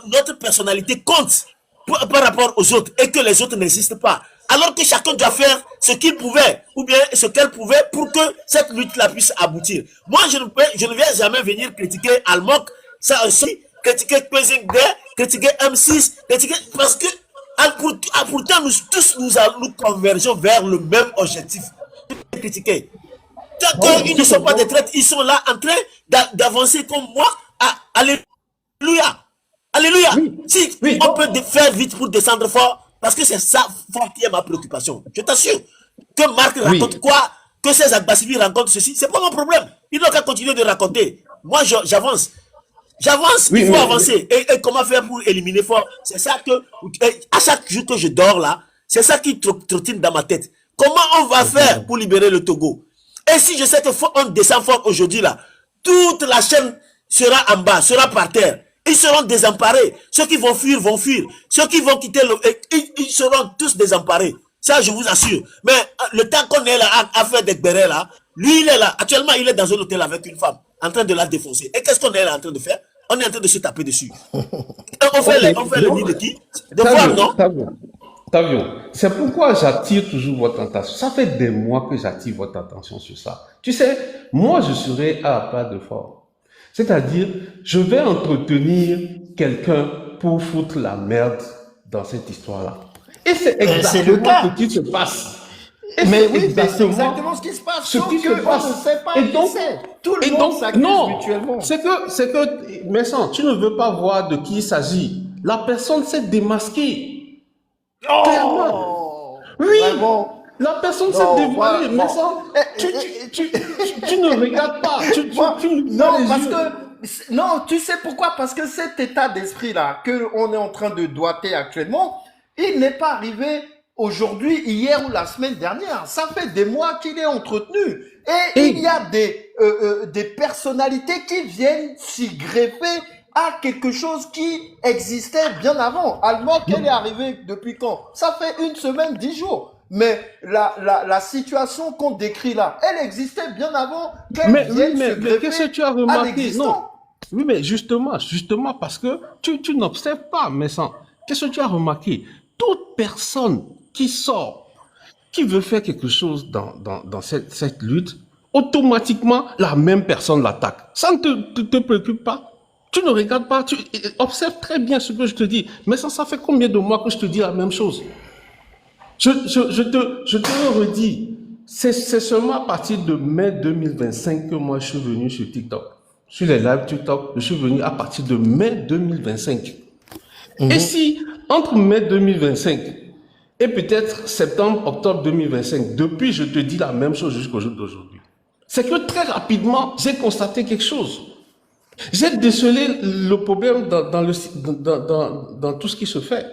notre personnalité compte. par rapport aux autres et que les autres n'existent pas. Alors que chacun doit faire ce qu'il pouvait ou bien ce qu'elle pouvait pour que cette lutte-là puisse aboutir. Moi, je ne vais jamais venir critiquer Almok, ça aussi, critiquer Closing Day, critiquer M6, critiquer parce que pourtant nous convergeons vers le même objectif. Critiquer. Tant qu'ils ne sont pas des traites, ils sont là en train d'avancer comme moi. Alléluia. Alléluia. Si on peut faire vite pour descendre fort, parce que c'est ça fort qui est ma préoccupation. Je t'assure que Marc raconte quoi, que ces Agbasibi racontent ceci, c'est pas mon problème. Ils n'ont qu'à continuer de raconter. Moi, j'avance. Il faut avancer. Et comment faire pour éliminer fort? C'est ça que, à chaque jour que je dors là, c'est ça qui trottine dans ma tête. Comment on va faire pour libérer le Togo? Et si je sais qu'on descend fort aujourd'hui là, toute la chaîne sera en bas, sera par terre. Ils seront désemparés. Ceux qui vont fuir vont fuir. Ceux qui vont quitter ils seront tous désemparés. Ça, je vous assure. Mais le temps qu'on est là à faire des bérets là, lui, il est là. Actuellement, il est dans un hôtel avec une femme, en train de la défoncer. Et qu'est-ce qu'on est là en train de faire? On est en train de se taper dessus. On fait le nid de qui? De voir, non? Tavio, c'est pourquoi j'attire toujours votre attention. Ça fait des mois que j'attire votre attention sur ça. Tu sais, moi, je serai à pas de fort. C'est-à-dire, je vais entretenir quelqu'un pour foutre la merde dans cette histoire-là. Et c'est exactement ce qui se passe. Mais oui, c'est exactement ce qui se passe. Ce qui se passe. On ne sait pas qui c'est. Tout le monde s'accuse mutuellement. C'est que, Vincent, tu ne veux pas voir de qui il s'agit. La personne s'est démasquée. Clairement. Oui. Vraiment. La personne s'est dévoilée, mais ça, tu ne regardes pas. Non, tu sais pourquoi? Parce que cet état d'esprit-là qu'on est en train de doiter actuellement, il n'est pas arrivé aujourd'hui, hier ou la semaine dernière. Ça fait des mois qu'il est entretenu. Et il y a des personnalités qui viennent s'y greffer à quelque chose qui existait bien avant. Almok, elle est arrivée depuis quand? Ça fait 1 semaine, 10 jours. Mais la situation qu'on décrit là, elle existait bien avant qu'elle vienne se greffer qu'est-ce que tu as remarqué? Non. Oui, mais justement, parce que tu n'observes pas, mais sans. Qu'est-ce que tu as remarqué? Toute personne qui sort, qui veut faire quelque chose dans cette lutte, automatiquement, la même personne l'attaque. Ça ne te préoccupe pas? Tu ne regardes pas, tu observes très bien ce que je te dis. Mais ça fait combien de mois que je te dis la même chose? Je te le redis, c'est seulement à partir de mai 2025 que moi je suis venu sur TikTok. Sur les lives TikTok, je suis venu à partir de mai 2025. Et si, entre mai 2025 et peut-être septembre, octobre 2025, depuis je te dis la même chose jusqu'au jour d'aujourd'hui, c'est que très rapidement, j'ai constaté quelque chose. J'ai décelé le problème dans tout ce qui se fait.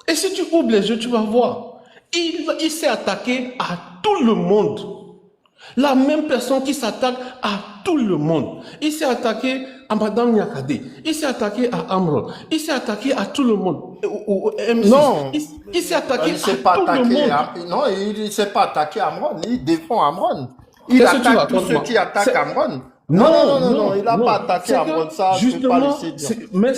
Et si tu ouvres les yeux, tu vas voir. Il s'est attaqué à tout le monde. La même personne qui s'attaque à tout le monde. Il s'est attaqué à Madame Nyakade. Il s'est attaqué à Amron. Il s'est attaqué à tout le monde. Au M6. Non. Il s'est attaqué à tout le monde. Non, il ne s'est pas attaqué à Amron. Il défend Amron. Il attaque tous ceux qui attaquent Amron. Non, il n'a pas attaqué Amron, ça, justement, mais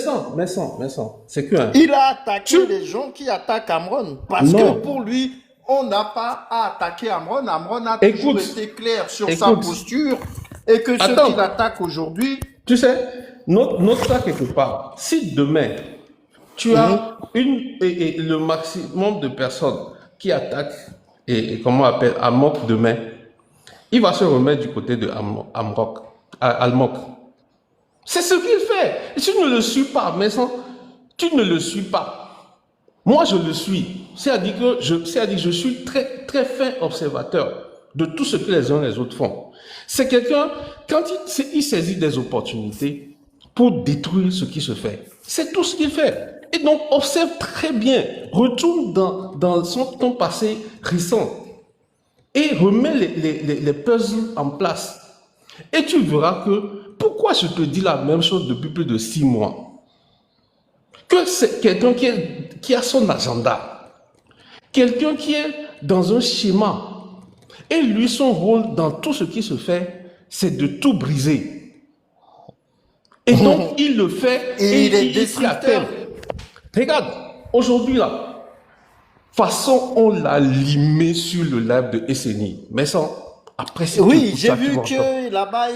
c'est que... Il a attaqué les gens qui attaquent Amron, parce que pour lui, on n'a pas à attaquer Amron. Amron a toujours été clair sur sa posture, et que ceux qui l'attaquent aujourd'hui... Tu sais, note ça quelque part. Si demain, tu as le maximum de personnes qui attaquent, et comment on appelle, Amok demain, il va se remettre du côté de Almok. C'est ce qu'il fait. Et tu ne le suis pas, mais tu ne le suis pas. Moi, je le suis. C'est-à-dire que je suis très, très fin observateur de tout ce que les uns et les autres font. C'est quelqu'un, quand il saisit des opportunités pour détruire ce qui se fait, c'est tout ce qu'il fait. Et donc, observe très bien, retourne dans ton passé récent et remets les puzzles en place. Et tu verras que, pourquoi je te dis la même chose depuis plus de 6 mois? Que c'est quelqu'un qui a son agenda, quelqu'un qui est dans un schéma. Et lui, son rôle dans tout ce qui se fait, c'est de tout briser. Et donc, il le fait et il est destructeur. Regarde, Aujourd'hui, là, façon, on l'a limé sur le live de SNI. Mais ça, après, c'est Oui, tout j'ai ça qui vu va entendre. que là-bas,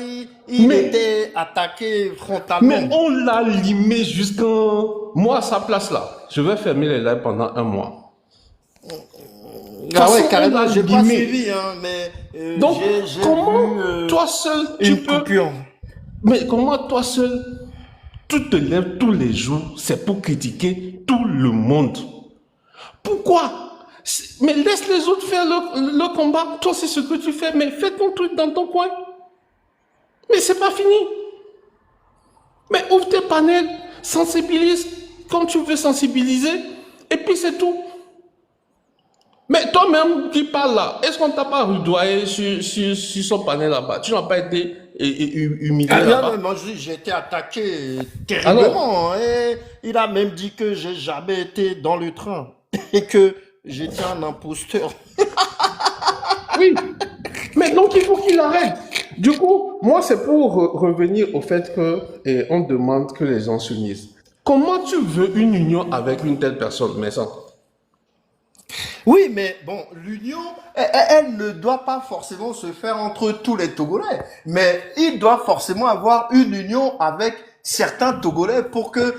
il Mais, était attaqué mais frontalement. on l'a limé jusqu'en... Moi, à sa place, là, je vais fermer les lives pendant un mois. De toute Ah ouais, façon, on carrément, l'a j'ai pas limé. suivi, hein, mais Donc, j'ai comment vu toi seul, tu une peux... coupure. Mais comment toi seul, tu te lèves tous les jours, c'est pour critiquer tout le monde. Pourquoi? Mais laisse les autres faire le combat. Toi, c'est ce que tu fais, mais fais ton truc dans ton coin. Mais c'est pas fini. Mais ouvre tes panels, sensibilise comme tu veux sensibiliser, et puis c'est tout. Mais toi-même qui parles là, est-ce qu'on t'a pas rudoyé sur son panel là-bas? Tu n'as pas été humilié Ah non, là-bas? non, moi j'ai été attaqué Alors, terriblement, hein, et il a même dit que j'ai jamais été dans le train et que j'étais un imposteur. oui. Mais donc il faut qu'il arrête. Du coup, moi c'est pour revenir au fait que on demande que les gens s'unissent. Comment tu veux une union avec une telle personne, mais ça? Oui, mais bon, l'union, elle ne doit pas forcément se faire entre tous les Togolais, mais il doit forcément avoir une union avec certains Togolais pour que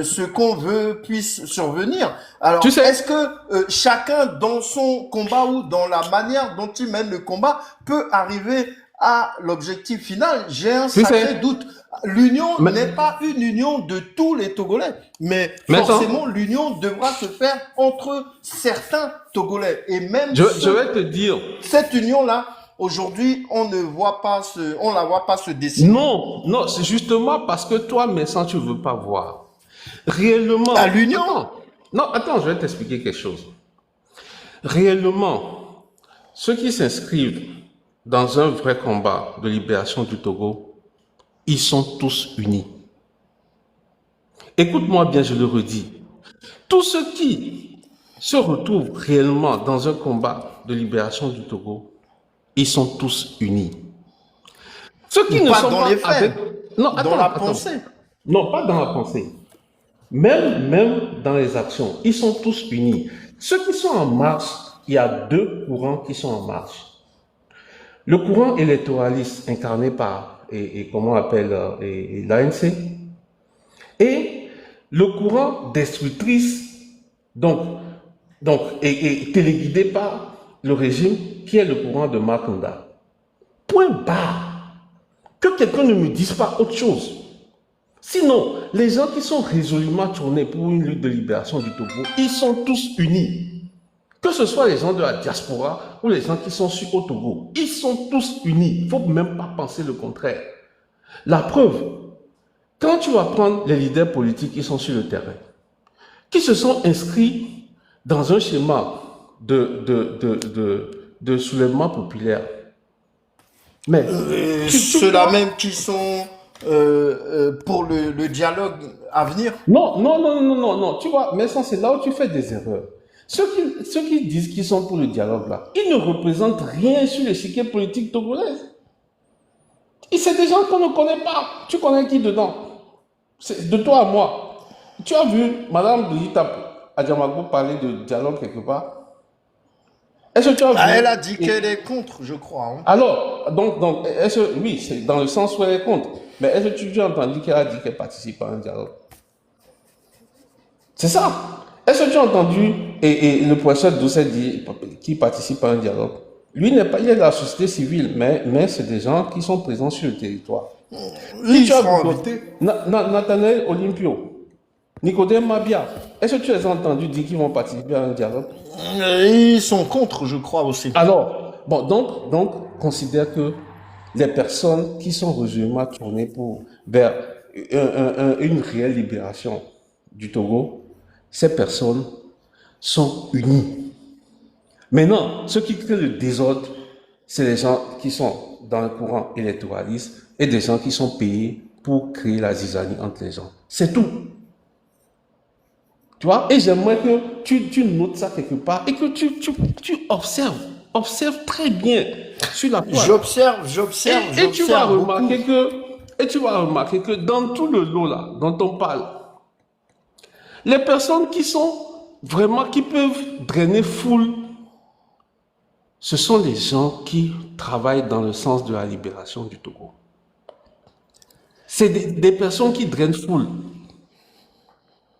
ce qu'on veut puisse survenir. Alors, Tu sais, est-ce que chacun dans son combat ou dans la manière dont il mène le combat peut arriver à l'objectif final? J'ai un tu sacré sais, doute. L'union mais, n'est pas une union de tous les Togolais, mais maintenant, forcément l'union devra se faire entre certains Togolais. Et même je vais te dire, cette union-là, aujourd'hui, on la voit pas se dessiner. non, non, c'est justement parce que toi, Messan, tu veux pas voir. Réellement, À l'union, attends, je vais t'expliquer quelque chose. Réellement, ceux qui s'inscrivent dans un vrai combat de libération du Togo, ils sont tous unis. Écoute-moi bien, je le redis. Tous ceux qui se retrouvent réellement dans un combat de libération du Togo, ils sont tous unis. Ceux qui ne pas sont dans pas les faits, avec... Non, dans la attends. pensée. Non, pas dans la pensée. Même dans les actions, ils sont tous unis. Ceux qui sont en marche, il y a deux courants qui sont en marche. Le courant électoraliste incarné par, comment on appelle, l'ANC, et le courant destructrice, et téléguidé par le régime, qui est le courant de Makunda. Point barre. Que quelqu'un ne me dise pas autre chose. Sinon, les gens qui sont résolument tournés pour une lutte de libération du Togo, ils sont tous unis. Que ce soit les gens de la diaspora ou les gens qui sont au Togo, ils sont tous unis. Il ne faut même pas penser le contraire. La preuve, quand tu vas prendre les leaders politiques qui sont sur le terrain, qui se sont inscrits dans un schéma de soulèvement populaire, mais Ceux-là même qui sont pour le dialogue à venir. non, tu vois, mais ça c'est là où tu fais des erreurs. Ceux qui disent qu'ils sont pour le dialogue là, ils ne représentent rien sur l'échiquier politique togolais. Et c'est des gens qu'on ne connaît pas. Tu connais qui dedans? C'est de toi à moi. Tu as vu Madame Brigitte Adjamago parler de dialogue quelque part? Est-ce que tu as vu? Ah, elle a dit qu'elle est contre, je crois. Hein. Alors, donc oui, c'est dans le sens où elle est contre. Mais est-ce que tu as entendu qu'elle a dit qu'elle participe à un dialogue? C'est ça. Est-ce que tu as entendu et le professeur Doucet dit qui participe à un dialogue? Lui, il est de la société civile, mais c'est des gens qui sont présents sur le territoire. Ils seront invités. Nathanaël Olympio, Nicodème Mabia, est-ce que tu les as entendus dire qu'ils vont participer à un dialogue? Ils sont contre, je crois aussi. Alors, bon, donc, considère que les personnes qui sont résolument tournées vers une réelle libération du Togo, ces personnes sont unies. Maintenant, ceux qui créent le désordre, c'est les gens qui sont dans le courant électoraliste et des gens qui sont payés pour créer la zizanie entre les gens. C'est tout. Tu vois? Et j'aimerais que tu notes ça quelque part et que tu observes très bien sur la toile. J'observe. Et tu vas remarquer que dans tout le lot là dont on parle, les personnes qui sont vraiment qui peuvent drainer foule, ce sont les gens qui travaillent dans le sens de la libération du Togo. C'est des personnes qui drainent foule.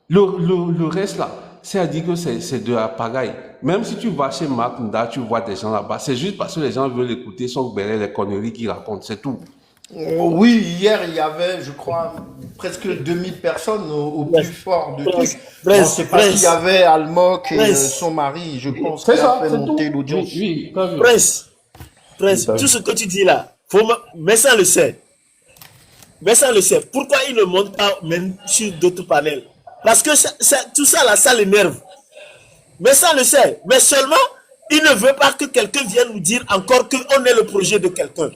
Le reste là, c'est à dire que c'est de la pagaille. Même si tu vas chez Marc Nda, tu vois des gens là-bas, c'est juste parce que les gens veulent écouter son béret, les conneries qu'il raconte, c'est tout. Oui, hier, il y avait, je crois, presque 2000 personnes au plus fort de Prince, trucs. Prince, Bon, c'est parce qu'il y Prince, avait Almok et Prince, son mari, je pense, C'est qui a ça, fait c'est monter tout. l'audience. Oui, pas vu. Prince, tout ce que tu dis là, Messan le sait. Messan le sait. Pourquoi il ne monte pas même sur d'autres panels? Parce que tout ça là, ça l'énerve. Messan le sait. Mais seulement, il ne veut pas que quelqu'un vienne nous dire encore qu'on est le projet de quelqu'un.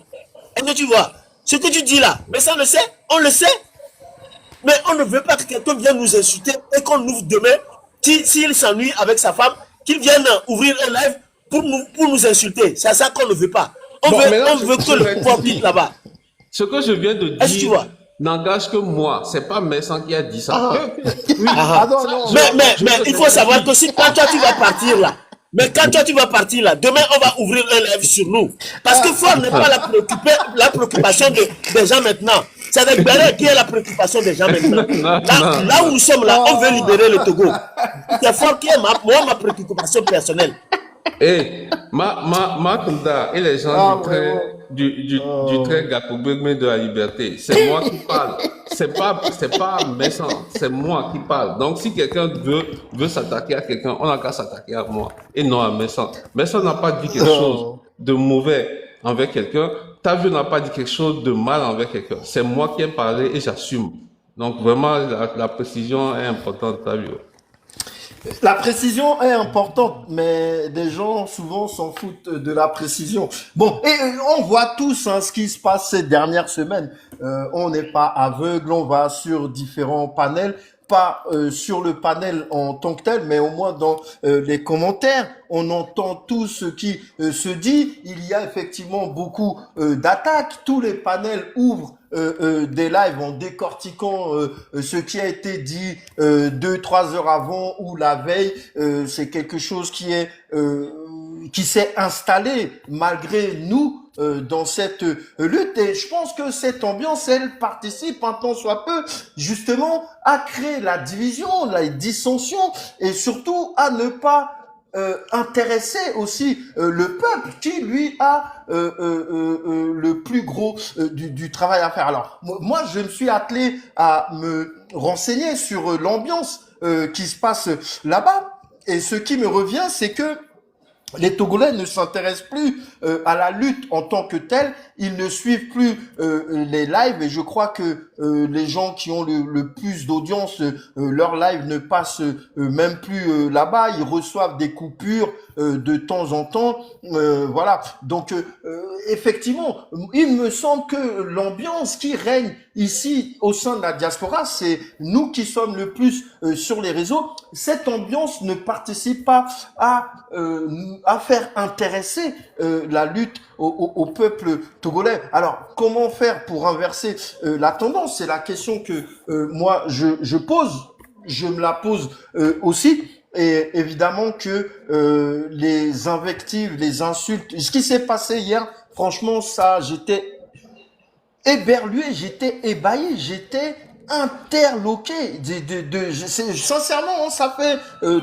Est-ce que tu vois? Ce que tu dis là, Messan le sait, on le sait. Mais on ne veut pas que quelqu'un vienne nous insulter et qu'on ouvre demain, s'il s'ennuie avec sa femme, qu'il vienne ouvrir un live pour nous insulter. C'est ça qu'on ne veut pas. On Bon, veut, mais là, on veut que le pouvoir quitte là-bas. Ce que je viens de Est-ce que tu dire vois? n'engage que moi. C'est pas Messan qui a dit ça. Oui, ah non, non, Mais il faut savoir que si quand toi tu vas partir là, demain on va ouvrir un live sur nous. Parce que Ford n'est pas la préoccupation des gens maintenant. C'est avec Béret qui est la préoccupation des gens maintenant. Là où nous sommes là, on veut libérer le Togo. C'est Ford qui est ma préoccupation personnelle. Et Marc Nda et les gens du trait Gakobegme de la liberté, c'est moi qui parle. C'est pas Messan, c'est moi qui parle. Donc si quelqu'un veut s'attaquer à quelqu'un, on n'a qu'à s'attaquer à moi et non à Messan. Messan n'a pas dit quelque chose de mauvais envers quelqu'un. Tavu n'a pas dit quelque chose de mal envers quelqu'un. C'est moi qui ai parlé et j'assume. Donc vraiment la précision est importante, Tavu. la précision est importante, mais des gens souvent s'en foutent de la précision. Bon, et on voit tous ce qui se passe ces dernières semaines. On n'est pas aveugle, on va sur différents panels, pas sur le panel en tant que tel, mais au moins dans les commentaires, on entend tout ce qui se dit. Il y a effectivement beaucoup d'attaques. Tous les panels ouvrent des lives en décortiquant ce qui a été dit 2-3 heures avant ou la veille. C'est quelque chose qui s'est installé malgré nous dans cette lutte, et je pense que cette ambiance, elle participe un tant soit peu justement à créer la division, la dissension, et surtout à ne pas intéresser aussi le peuple qui lui a le plus gros du travail à faire. Alors moi je me suis attelé à me renseigner sur l'ambiance qui se passe là-bas, et ce qui me revient, c'est que les Togolais ne s'intéressent plus à la lutte en tant que telle, ils ne suivent plus les lives, et je crois que les gens qui ont le plus d'audience, leurs lives ne passent même plus là-bas, ils reçoivent des coupures de temps en temps, voilà. Donc effectivement, il me semble que l'ambiance qui règne ici au sein de la diaspora, c'est nous qui sommes le plus sur les réseaux. Cette ambiance ne participe pas à faire intéresser la lutte au peuple togolais. Alors, comment faire pour inverser la tendance? C'est la question que moi je pose. Je me la pose aussi. Et évidemment que les invectives, les insultes, ce qui s'est passé hier, franchement, ça, j'étais éberlué, j'étais ébahi, j'étais interloqué. Sincèrement, ça fait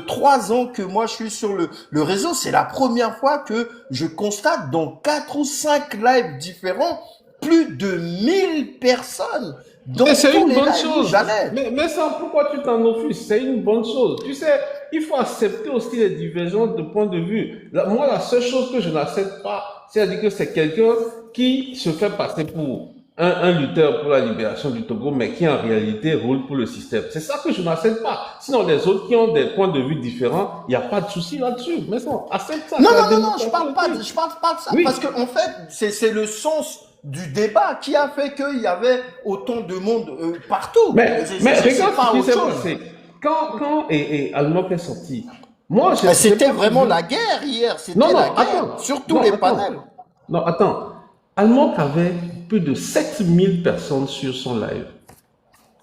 3 ans que moi je suis sur le réseau. C'est la première fois que je constate dans 4 ou 5 lives différents plus de 1000 personnes. Donc, Mais c'est tous une les bonne lives où chose. j'allais. Mais ça, pourquoi tu t'en offusques? C'est une bonne chose. Tu sais, il faut accepter aussi les divergences de point de vue. Moi, la seule chose que je n'accepte pas, c'est-à-dire que c'est quelqu'un qui se fait passer pour un lutteur pour la libération du Togo, mais qui en réalité roule pour le système. C'est ça que je n'accepte pas. Sinon, les autres qui ont des points de vue différents, il n'y a pas de souci là-dessus. Mais non, accepte ça. Non, c'est la non, je démocratie parle pas de aussi. ça. Oui. Parce que, en fait, c'est le sens du débat qui a fait qu'il y avait autant de monde partout. Mais C'est regarde pas ce qui autre s'est chose. passé. Quand Almok est sorti, moi, je Mais j'ai c'était pas vraiment vu- la guerre hier. C'était Non, non, la guerre. attends. Sur tous Non, les attends. panels. Non, attends. Almok avait plus de 7000 personnes sur son live.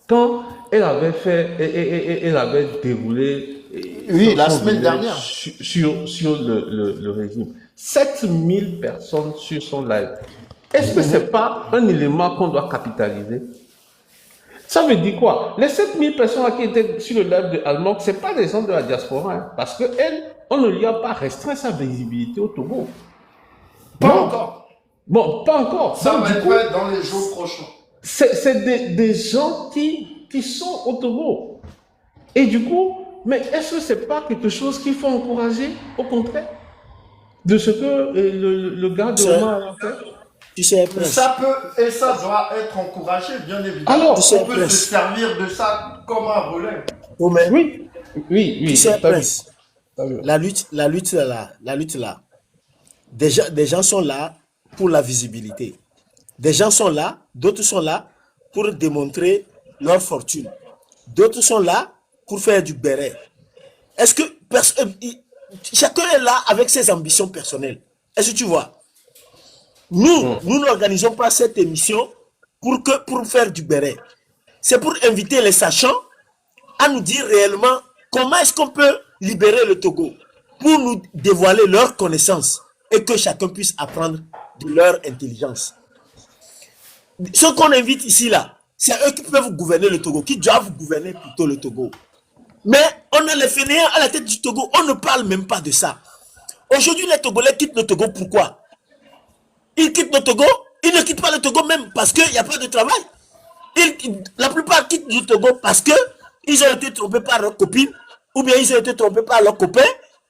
Quand elle avait fait, elle avait déroulé Oui, la sont semaine venues dernière. sur le régime. 7000 personnes sur son live. Est-ce que c'est pas un élément qu'on doit capitaliser? Ça veut dire quoi? Les 7000 personnes qui étaient sur le live de Allemand, ce pas des gens de la diaspora, hein, parce que elle, on ne lui a pas restreint sa visibilité au Togo. Pas Non. encore. Bon, pas encore. Ça Donc, va du être coup, fait dans les jours prochains. c'est des gens qui sont au Togo. Et du coup, mais est-ce que c'est pas quelque chose qu'il faut encourager, au contraire, de ce que le gars de C'est- Omar a fait? Tu sais, Prince. Ça peut et ça doit être encouragé, bien évidemment. Alors, Tu sais, On peut se Prince. servir de ça comme un relais. Omer, Oui, oui, tu sais, t'as vu, Prince, t'as vu. la lutte là. Des gens sont là pour la visibilité. Des gens sont là, d'autres sont là pour démontrer leur fortune. D'autres sont là pour faire du béret. Est-ce que chacun est là avec ses ambitions personnelles? Est-ce que tu vois? Nous n'organisons pas cette émission pour faire du béret. C'est pour inviter les sachants à nous dire réellement comment est-ce qu'on peut libérer le Togo pour nous dévoiler leurs connaissances et que chacun puisse apprendre de leur intelligence. Ceux qu'on invite ici là, c'est eux qui peuvent gouverner le Togo, qui doivent gouverner plutôt le Togo. Mais on a les fainéants à la tête du Togo, on ne parle même pas de ça. Aujourd'hui, les Togolais quittent le Togo, pourquoi? Ils quittent le Togo, ils ne quittent pas le Togo même parce qu'il n'y a pas de travail. La plupart quittent le Togo parce qu'ils ont été trompés par leurs copines ou bien ils ont été trompés par leurs copains,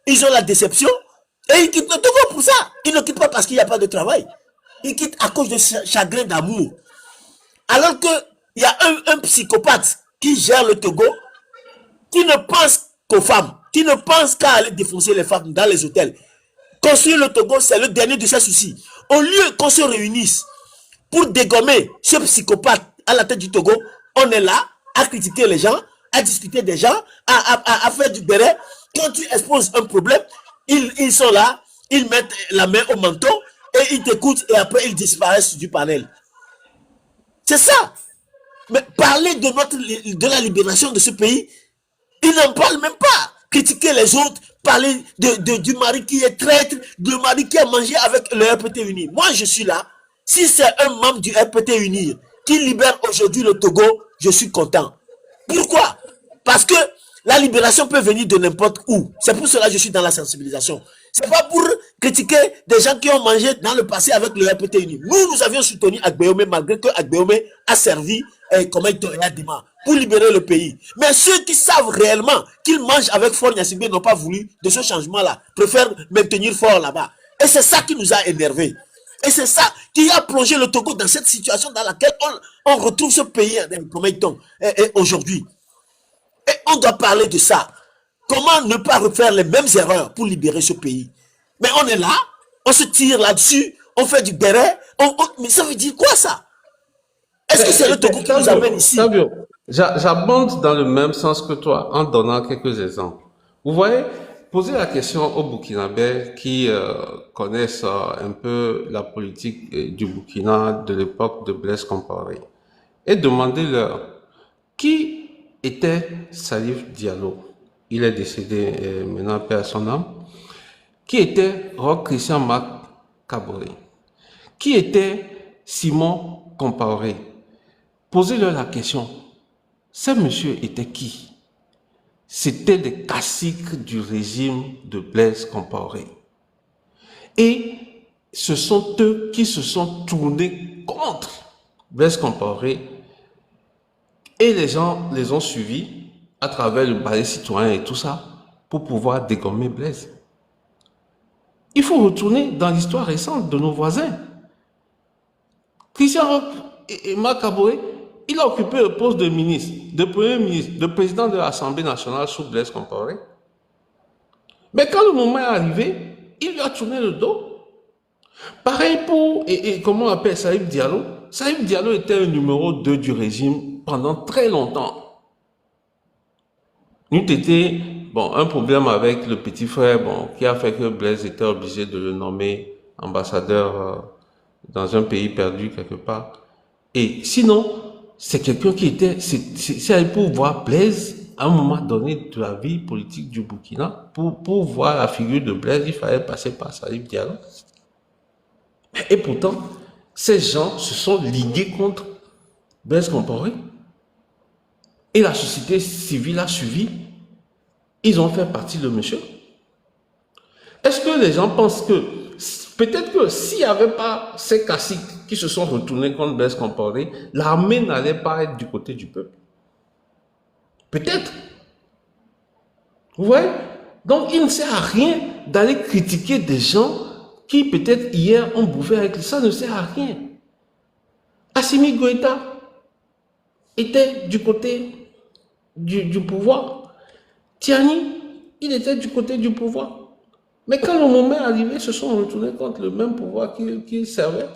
ils ont la déception et ils quittent le Togo pour ça. Ils ne quittent pas parce qu'il n'y a pas de travail. Ils quittent à cause de chagrin d'amour. Alors qu'il y a un psychopathe qui gère le Togo, qui ne pense qu'aux femmes, qui ne pense qu'à aller défoncer les femmes dans les hôtels. Construire le Togo, c'est le dernier de ses soucis. Au lieu qu'on se réunisse pour dégommer ce psychopathe à la tête du Togo, on est là à critiquer les gens, à discuter des gens, à faire du béret. Quand tu exposes un problème, ils sont là, ils mettent la main au menton et ils t'écoutent et après ils disparaissent du panel. C'est ça. Mais parler de la libération de ce pays, ils n'en parlent même pas. Critiquer les autres, parler du mari qui est traître, du mari qui a mangé avec le RPT Uni. Moi, je suis là. Si c'est un membre du RPT Uni qui libère aujourd'hui le Togo, je suis content. Pourquoi? Parce que la libération peut venir de n'importe où. C'est pour cela que je suis dans la sensibilisation. C'est pas pour critiquer des gens qui ont mangé dans le passé avec le RPT Uni. Nous avions soutenu Agbeome malgré que Agbeome a servi comme un Dima pour libérer le pays. Mais ceux qui savent réellement qu'ils mangent avec Fort Gnassingbé n'ont pas voulu de ce changement-là, préfèrent maintenir Fort là-bas. Et c'est ça qui nous a énervés. Et c'est ça qui a plongé le Togo dans cette situation dans laquelle on retrouve ce pays aujourd'hui. Et on doit parler de ça. Comment ne pas refaire les mêmes erreurs pour libérer ce pays? Mais on est là, on se tire là-dessus, on fait du béret. Mais ça veut dire quoi ça? Est-ce que c'est le Togo qui nous amène ici? Fabio, j'abonde dans le même sens que toi en donnant quelques exemples. Vous voyez, poser la question aux Burkinabés qui connaissent un peu la politique du Burkina de l'époque de Blaise Compaoré et demander-leur qui était Salif Diallo. Il est décédé maintenant, paix à son âme. Qui était Roch Christian Marc Kaboré? Qui était Simon Compaoré? Posez-leur la question. Ces messieurs étaient qui? C'était des caciques du régime de Blaise Compaoré. Et ce sont eux qui se sont tournés contre Blaise Compaoré. Et les gens les ont suivis à travers le balai citoyen et tout ça pour pouvoir dégommer Blaise. Il faut retourner dans l'histoire récente de nos voisins. Christian Roch et Marc Kaboré, il a occupé le poste de ministre, de premier ministre, de président de l'Assemblée nationale sous Blaise Compaoré. Mais quand le moment est arrivé, il lui a tourné le dos. Pareil pour, comment on appelle Salif Diallo. Salif Diallo était un numéro 2 du régime pendant très longtemps. Nous été un problème avec le petit frère, qui a fait que Blaise était obligé de le nommer ambassadeur dans un pays perdu quelque part. Et sinon, c'est quelqu'un qui était, c'est pour voir Blaise à un moment donné de la vie politique du Burkina, pour voir la figure de Blaise, il fallait passer par Salif Diallo. Et pourtant, ces gens se sont ligués contre Blaise Compaoré. Et la société civile a suivi. Ils ont fait partie de monsieur. Est-ce que les gens pensent que, peut-être que s'il n'y avait pas ces caciques qui se sont retournés contre Blaise Compaoré, l'armée n'allait pas être du côté du peuple? Peut-être. Vous voyez? Donc, il ne sert à rien d'aller critiquer des gens qui, peut-être, hier, ont bouffé avec lui. Ça ne sert à rien. Assimi Goïta était du côté du pouvoir. Tiani, il était du côté du pouvoir. Mais quand le moment est arrivé, ils se sont retournés contre le même pouvoir qu'ils servaient.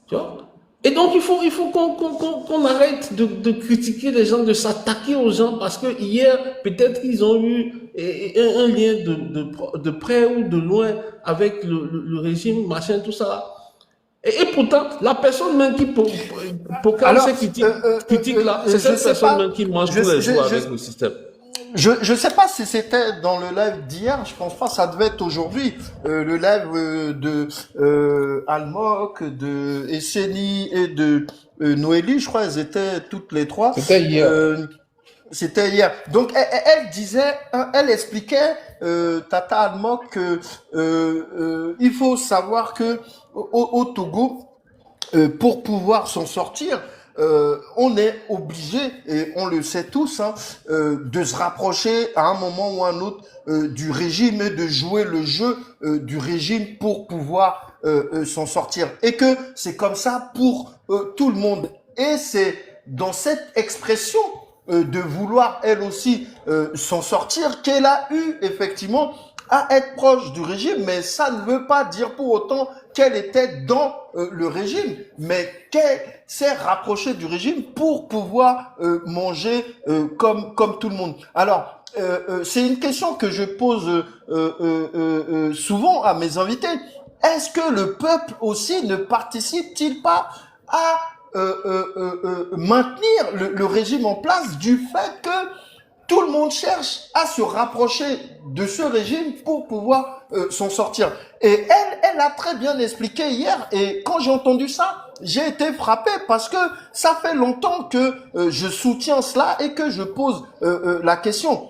Tu vois? Et donc, il faut qu'on arrête de critiquer les gens, de s'attaquer aux gens, parce que hier, peut-être qu'ils ont eu un lien de près ou de loin avec le régime, machin, tout ça. Et pourtant, la personne même qui proclame ces critiques-là, c'est cette personne même qui mange tous les jours avec le système. Je sais pas si c'était dans le live d'hier, je pense pas, ça devait être aujourd'hui, le live de Almok, de Esseni et de Noélie, je crois, elles étaient toutes les trois. C'était hier. C'était hier. Donc elle disait, elle expliquait, Tata Almok, que il faut savoir que au Togo, pour pouvoir s'en sortir, on est obligé, et on le sait tous, de se rapprocher à un moment ou à un autre du régime et de jouer le jeu du régime pour pouvoir s'en sortir. Et que c'est comme ça pour tout le monde. Et c'est dans cette expression de vouloir elle aussi s'en sortir qu'elle a eu effectivement à être proche du régime, mais ça ne veut pas dire pour autant qu'elle était dans le régime, mais qu'elle s'est rapprochée du régime pour pouvoir manger comme tout le monde. Alors, c'est une question que je pose souvent à mes invités. Est-ce que le peuple aussi ne participe-t-il pas à maintenir le régime en place du fait que tout le monde cherche à se rapprocher de ce régime pour pouvoir s'en sortir? Et elle a très bien expliqué hier, et quand j'ai entendu ça, j'ai été frappé parce que ça fait longtemps que je soutiens cela et que je pose la question.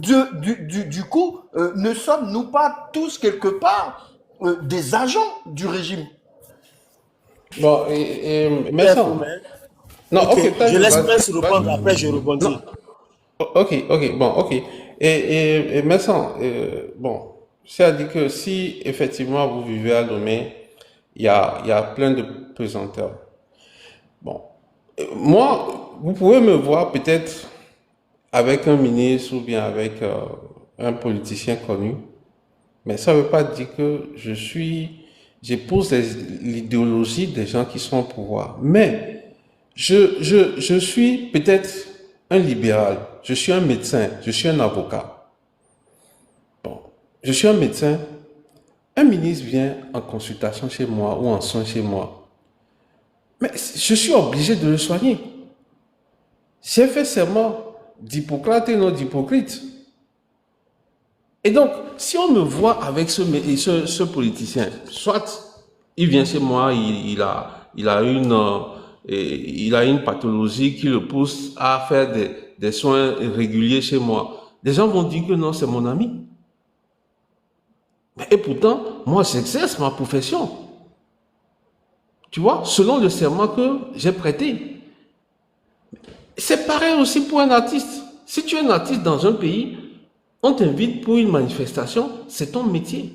Du coup, ne sommes-nous pas tous quelque part des agents du régime? Bon, mais ça. Non, ok, Je laisse Prince répondre, après je rebondis. Ok, bon, ok. Et maintenant, bon, c'est-à-dire que si effectivement vous vivez à Lomé, il y a plein de présenteurs. Bon, moi, vous pouvez me voir peut-être avec un ministre ou bien avec un politicien connu, mais ça ne veut pas dire que j'épouse l'idéologie des gens qui sont au pouvoir. Mais je suis peut-être un libéral, je suis un médecin, je suis un avocat. Bon, je suis un médecin, un ministre vient en consultation chez moi ou en soins chez moi. Mais je suis obligé de le soigner. J'ai fait serment d'Hippocrate et non d'Hypocrite. Et donc, si on me voit avec ce politicien, soit il vient chez moi, il a une pathologie qui le pousse à faire des soins réguliers chez moi. Les gens vont dire que non, c'est mon ami. Et pourtant, moi, j'exerce ma profession. Tu vois, selon le serment que j'ai prêté. C'est pareil aussi pour un artiste. Si tu es un artiste dans un pays, on t'invite pour une manifestation, c'est ton métier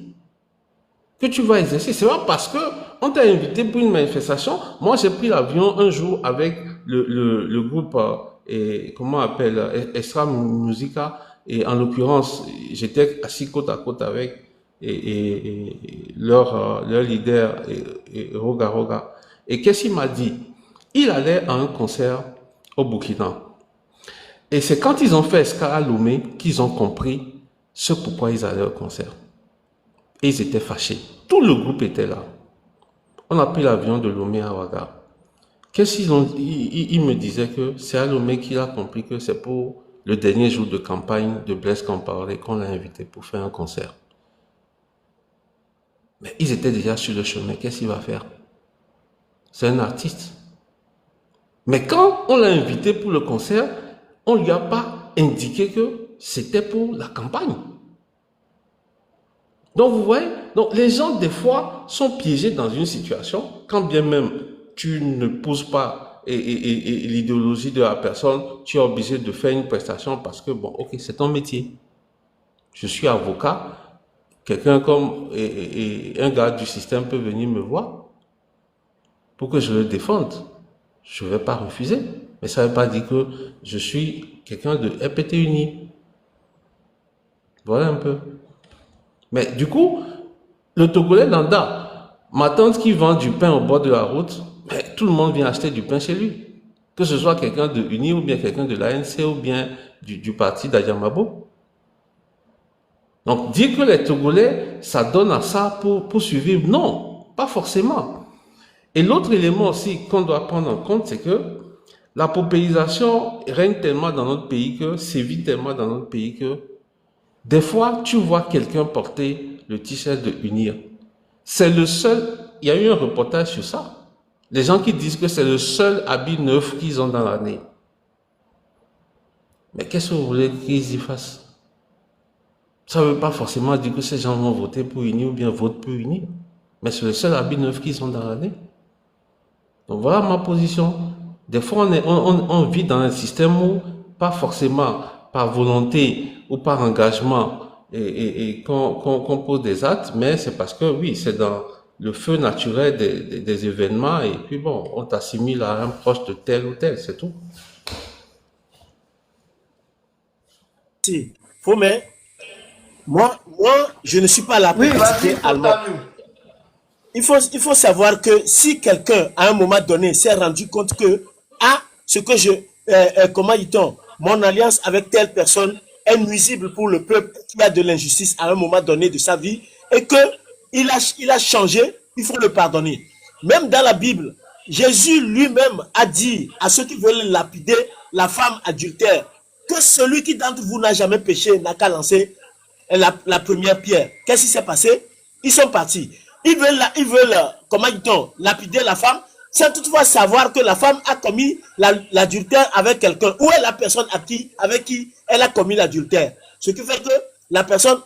que tu vas exercer. C'est pas parce que on t'a invité pour une manifestation. Moi, j'ai pris l'avion un jour avec le groupe, comment on appelle, Extra Musica, et en l'occurrence, j'étais assis côte à côte avec leur leader, Roga Roga. Et qu'est-ce qu'il m'a dit? Il allait à un concert au Burkina. Et c'est quand ils ont fait escale à Lomé qu'ils ont compris ce pourquoi ils allaient au concert. Et ils étaient fâchés. Tout le groupe était là. On a pris l'avion de Lomé à Ouaga. Qu'est-ce qu'ils ont il me disait que c'est Alomé qui a compris que c'est pour le dernier jour de campagne de Blaise Compaoré qu'on l'a invité pour faire un concert. Mais ils étaient déjà sur le chemin. Qu'est-ce qu'il va faire? C'est un artiste. Mais quand on l'a invité pour le concert, on ne lui a pas indiqué que c'était pour la campagne. Donc vous voyez, donc les gens des fois sont piégés dans une situation, quand bien même tu ne poses pas et l'idéologie de la personne, tu es obligé de faire une prestation parce que bon, ok, c'est ton métier. Je suis avocat, quelqu'un comme un gars du système peut venir me voir pour que je le défende. Je ne vais pas refuser, mais ça ne veut pas dire que je suis quelqu'un de RPT uni. Voilà un peu. Mais du coup, le Togolais lambda, ma tante qui vend du pain au bord de la route, mais tout le monde vient acheter du pain chez lui. Que ce soit quelqu'un de Uni ou bien quelqu'un de l'ANC ou bien du parti d'Adjamabo. Donc dire que les Togolais, ça donne à ça pour survivre, non, pas forcément. Et l'autre élément aussi qu'on doit prendre en compte, c'est que la paupérisation règne tellement dans notre pays que, sévit tellement dans notre pays que, des fois, tu vois quelqu'un porter le t-shirt de Unir. C'est le seul, il y a eu un reportage sur ça. Les gens qui disent que c'est le seul habit neuf qu'ils ont dans l'année. Mais qu'est-ce que vous voulez qu'ils y fassent? Ça ne veut pas forcément dire que ces gens vont voter pour Unir ou bien votent pour Unir. Mais c'est le seul habit neuf qu'ils ont dans l'année. Donc voilà ma position. Des fois, on vit dans un système où, pas forcément par volonté ou par engagement, et qu'on pose des actes, mais c'est parce que oui, c'est dans le feu naturel des événements, et puis bon, on t'assimile à un proche de tel ou tel, c'est tout. Si. Faut, mais moi, je ne suis pas là pour Oui, vas-y, critiquer allemand. continue. Il faut savoir que si quelqu'un, à un moment donné, s'est rendu compte que, ce que comment dit-on, mon alliance avec telle personne est nuisible pour le peuple qui a de l'injustice à un moment donné de sa vie et que il a changé, il faut le pardonner. Même dans la Bible, Jésus lui-même a dit à ceux qui veulent lapider la femme adultère que celui qui d'entre vous n'a jamais péché n'a qu'à lancer la première pierre. Qu'est-ce qui s'est passé? Ils sont partis. Ils veulent comment dit-on, lapider la femme sans toutefois savoir que la femme a commis l'adultère avec quelqu'un. Où est la personne avec qui elle a commis l'adultère? Ce qui fait que la personne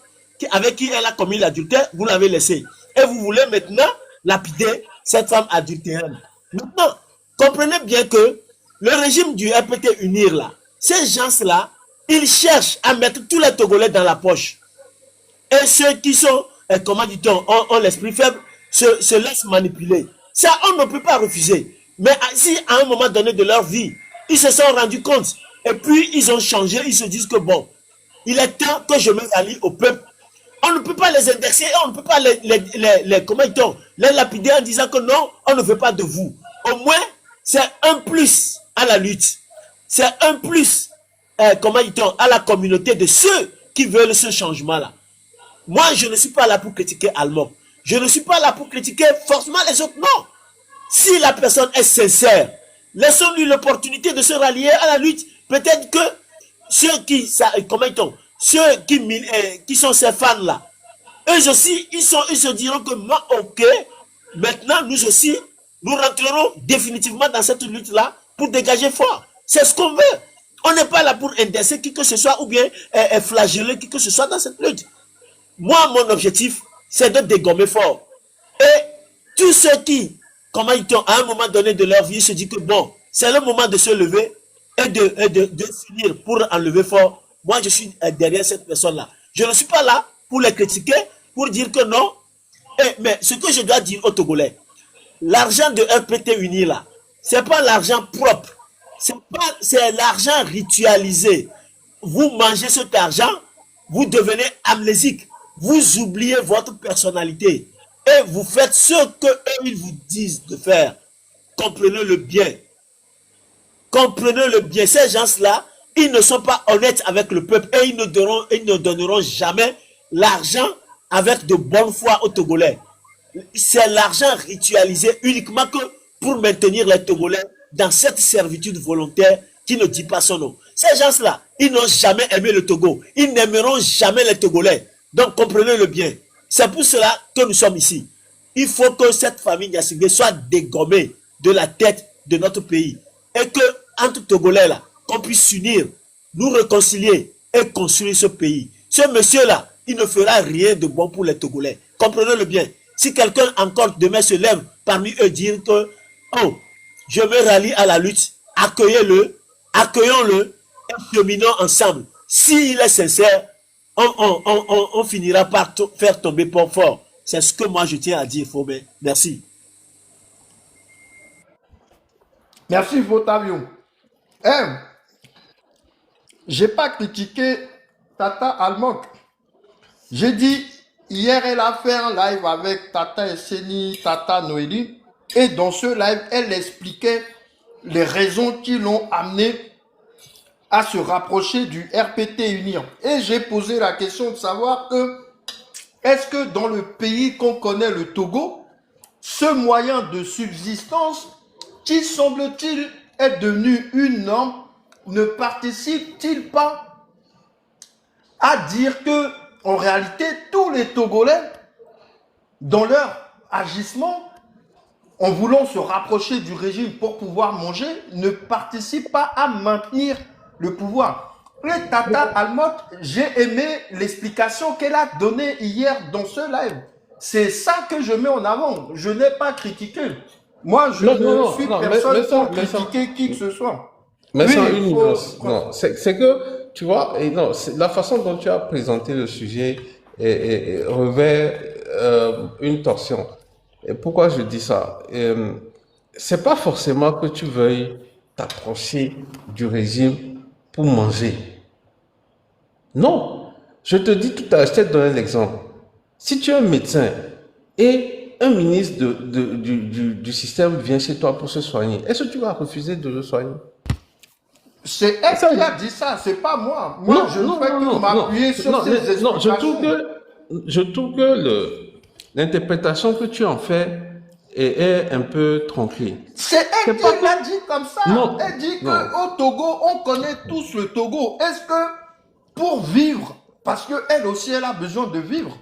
avec qui elle a commis l'adultère, vous l'avez laissée. Et vous voulez maintenant lapider cette femme adultère. Maintenant, comprenez bien que le régime du RPT Unir là, ces gens-là, ils cherchent à mettre tous les Togolais dans la poche. Et ceux qui sont, comment dit-on, ont l'esprit faible, se laissent manipuler. Ça, on ne peut pas refuser. Mais si à un moment donné de leur vie, ils se sont rendus compte, et puis ils ont changé, ils se disent que bon, il est temps que je me rallie au peuple. On ne peut pas les indexer, on ne peut pas comment dit-on, les lapider en disant que non, on ne veut pas de vous. Au moins, c'est un plus à la lutte. C'est un plus, comment dit-on, à la communauté de ceux qui veulent ce changement-là. Moi, je ne suis pas là pour critiquer Allemand. Je ne suis pas là pour critiquer forcément les autres, non. Si la personne est sincère, laissons-lui l'opportunité de se rallier à la lutte. Peut-être que ceux qui, comment dit-on, ceux qui sont ces fans-là, eux aussi, ils se diront que moi, ok, maintenant, nous aussi, nous rentrerons définitivement dans cette lutte-là pour dégager fort. C'est ce qu'on veut. On n'est pas là pour indexer qui que ce soit ou bien flageller qui que ce soit dans cette lutte. Moi, mon objectif, c'est de dégommer fort. Et tous ceux qui, comment ils ont, à un moment donné de leur vie, se disent que bon, c'est le moment de se lever et de finir pour enlever fort. Moi, je suis derrière cette personne-là. Je ne suis pas là pour les critiquer, pour dire que non. Mais ce que je dois dire aux Togolais, l'argent de RPT Uni, là, c'est pas l'argent propre. C'est l'argent ritualisé. Vous mangez cet argent, vous devenez amnésique. Vous oubliez votre personnalité et vous faites ce qu'ils vous disent de faire. Comprenez-le bien. Comprenez-le bien. Ces gens-là, ils ne sont pas honnêtes avec le peuple et ils ne donneront jamais l'argent avec de bonne foi aux Togolais. C'est l'argent ritualisé uniquement que pour maintenir les Togolais dans cette servitude volontaire qui ne dit pas son nom. Ces gens-là, ils n'ont jamais aimé le Togo. Ils n'aimeront jamais les Togolais. Donc, comprenez-le bien. C'est pour cela que nous sommes ici. Il faut que cette famille Gnassingbé soit dégommée de la tête de notre pays. Et que, entre Togolais, là, qu'on puisse s'unir, nous réconcilier et construire ce pays. Ce monsieur-là, il ne fera rien de bon pour les Togolais. Comprenez-le bien. Si quelqu'un encore demain se lève parmi eux dire que, oh, je me rallie à la lutte, accueillez-le, accueillons-le et cheminons ensemble. S'il est sincère, on finira par faire tomber port fort. C'est ce que moi je tiens à dire, Fobé. Merci. Merci, Fotavio. J'ai pas critiqué Tata Almok. J'ai dit, hier, elle a fait un live avec Tata Esseni, Tata Noélie. Et dans ce live, elle expliquait les raisons qui l'ont amené à se rapprocher du RPT Unir. Et j'ai posé la question de savoir que, est-ce que dans le pays qu'on connaît, le Togo, ce moyen de subsistance, qui semble-t-il être devenu une norme, ne participe-t-il pas à dire que, en réalité, tous les Togolais, dans leur agissement, en voulant se rapprocher du régime pour pouvoir manger, ne participent pas à maintenir le pouvoir. Et Tata Almok, j'ai aimé l'explication qu'elle a donnée hier dans ce live. C'est ça que je mets en avant. Je n'ai pas critiqué. Moi, je ne suis personne pour critiquer qui que ce soit. Mais Oui, ça, il une faut- nuance. Non, c'est que, tu vois, et non, la façon dont tu as présenté le sujet revêt une torsion. Et pourquoi je dis ça? C'est pas forcément que tu veuilles t'approcher du régime pour manger. Non. Je te dis tout à l'heure, je t'ai donné l'exemple. Si tu es un médecin et un ministre du système vient chez toi pour se soigner, est-ce que tu vas refuser de le soigner? C'est elle qui a dit ça, c'est pas moi. Moi, je ne fais que m'appuyer sur ces explications. Non, je trouve que l'interprétation que tu en fais est un peu tronquée. C'est elle C'est qui pas l'a dit comme ça. Non. Elle dit Non. qu'au Togo, on connaît tous le Togo. Est-ce que pour vivre, parce qu'elle aussi, elle a besoin de vivre,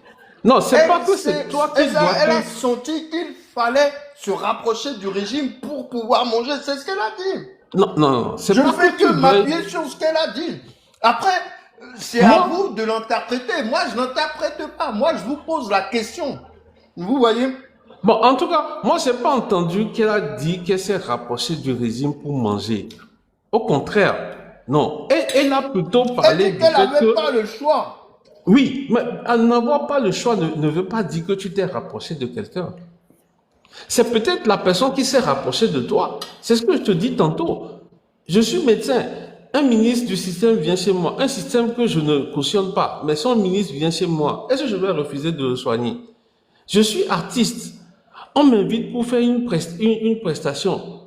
Non, c'est elle pas que s'est- c'est toi qui elle a, dois elle a te- senti qu'il fallait se rapprocher du régime pour pouvoir manger. C'est ce qu'elle a dit. Non, c'est Je pas ne fais que tu que veuilles- m'appuyer sur ce qu'elle a dit. Après, c'est Moi- à vous de l'interpréter. Moi, je n'interprète pas. Moi, je vous pose la question. Vous voyez? Bon, en tout cas, moi, j'ai pas entendu qu'elle a dit qu'elle s'est rapprochée du régime pour manger. Au contraire, non. Elle a plutôt Elle parlé dit du qu'elle fait n'avait que... pas le choix. Oui, mais n'avoir pas le choix ne veut pas dire que tu t'es rapproché de quelqu'un. C'est peut-être la personne qui s'est rapprochée de toi. C'est ce que je te dis tantôt. Je suis médecin. Un ministre du système vient chez moi. Un système que je ne cautionne pas. Mais son ministre vient chez moi. Est-ce que je vais refuser de le soigner? Je suis artiste. On m'invite pour faire une prestation.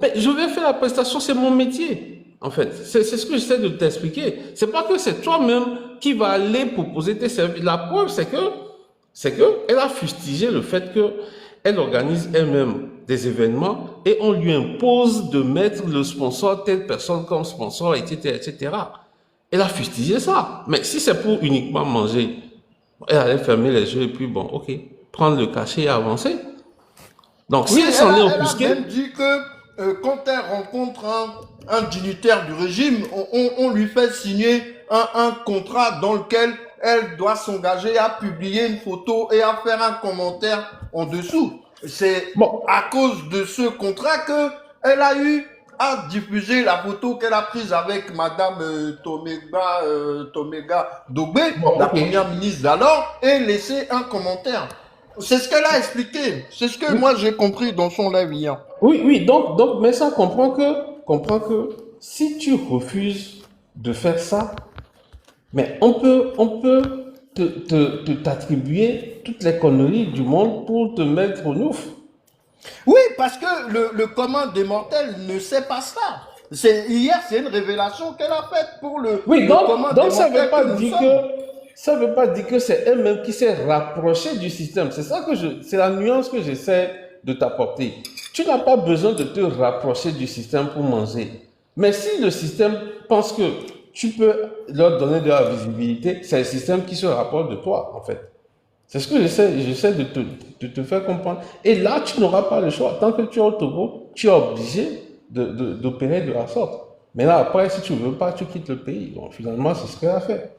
Mais je vais faire la prestation, c'est mon métier. En fait, c'est ce que j'essaie de t'expliquer. C'est pas que c'est toi-même qui va aller proposer tes services. La preuve, c'est que elle a fustigé le fait que elle organise elle-même des événements et on lui impose de mettre le sponsor, telle personne comme sponsor, etc., etc. Elle a fustigé ça. Mais si c'est pour uniquement manger, elle allait fermer les yeux et puis bon, ok, prendre le cachet et avancer. Donc, si elle s'en est elle a offusquée, même dit que quand elle rencontre un dignitaire du régime, on lui fait signer un contrat dans lequel elle doit s'engager à publier une photo et à faire un commentaire en dessous. C'est Bon. à cause de ce contrat que elle a eu à diffuser la photo qu'elle a prise avec Madame Tomega Dogbe, la ok. première ministre d'alors, et laisser un commentaire. C'est ce qu'elle a expliqué. C'est ce que moi j'ai compris dans son live hier. oui, donc, mais ça comprend que si tu refuses de faire ça, mais on peut t'attribuer toutes les conneries du monde pour te mettre au nouf. Oui, parce que le commun des mortels ne sait pas ça. Hier, c'est une révélation qu'elle a faite pour le Oui, commun donc des ça mortels veut pas que nous dire sommes. ça veut pas dire que c'est elle-même qui s'est rapprochée du système. C'est la nuance que j'essaie de t'apporter. Tu n'as pas besoin de te rapprocher du système pour manger. Mais si le système pense que tu peux leur donner de la visibilité, c'est le système qui se rapporte de toi, en fait. C'est ce que j'essaie de te faire comprendre. Et là, tu n'auras pas le choix. Tant que tu es au Togo, tu es obligé d'opérer de la sorte. Mais là, après, si tu ne veux pas, tu quittes le pays. Bon, finalement, c'est ce qu'il a fait.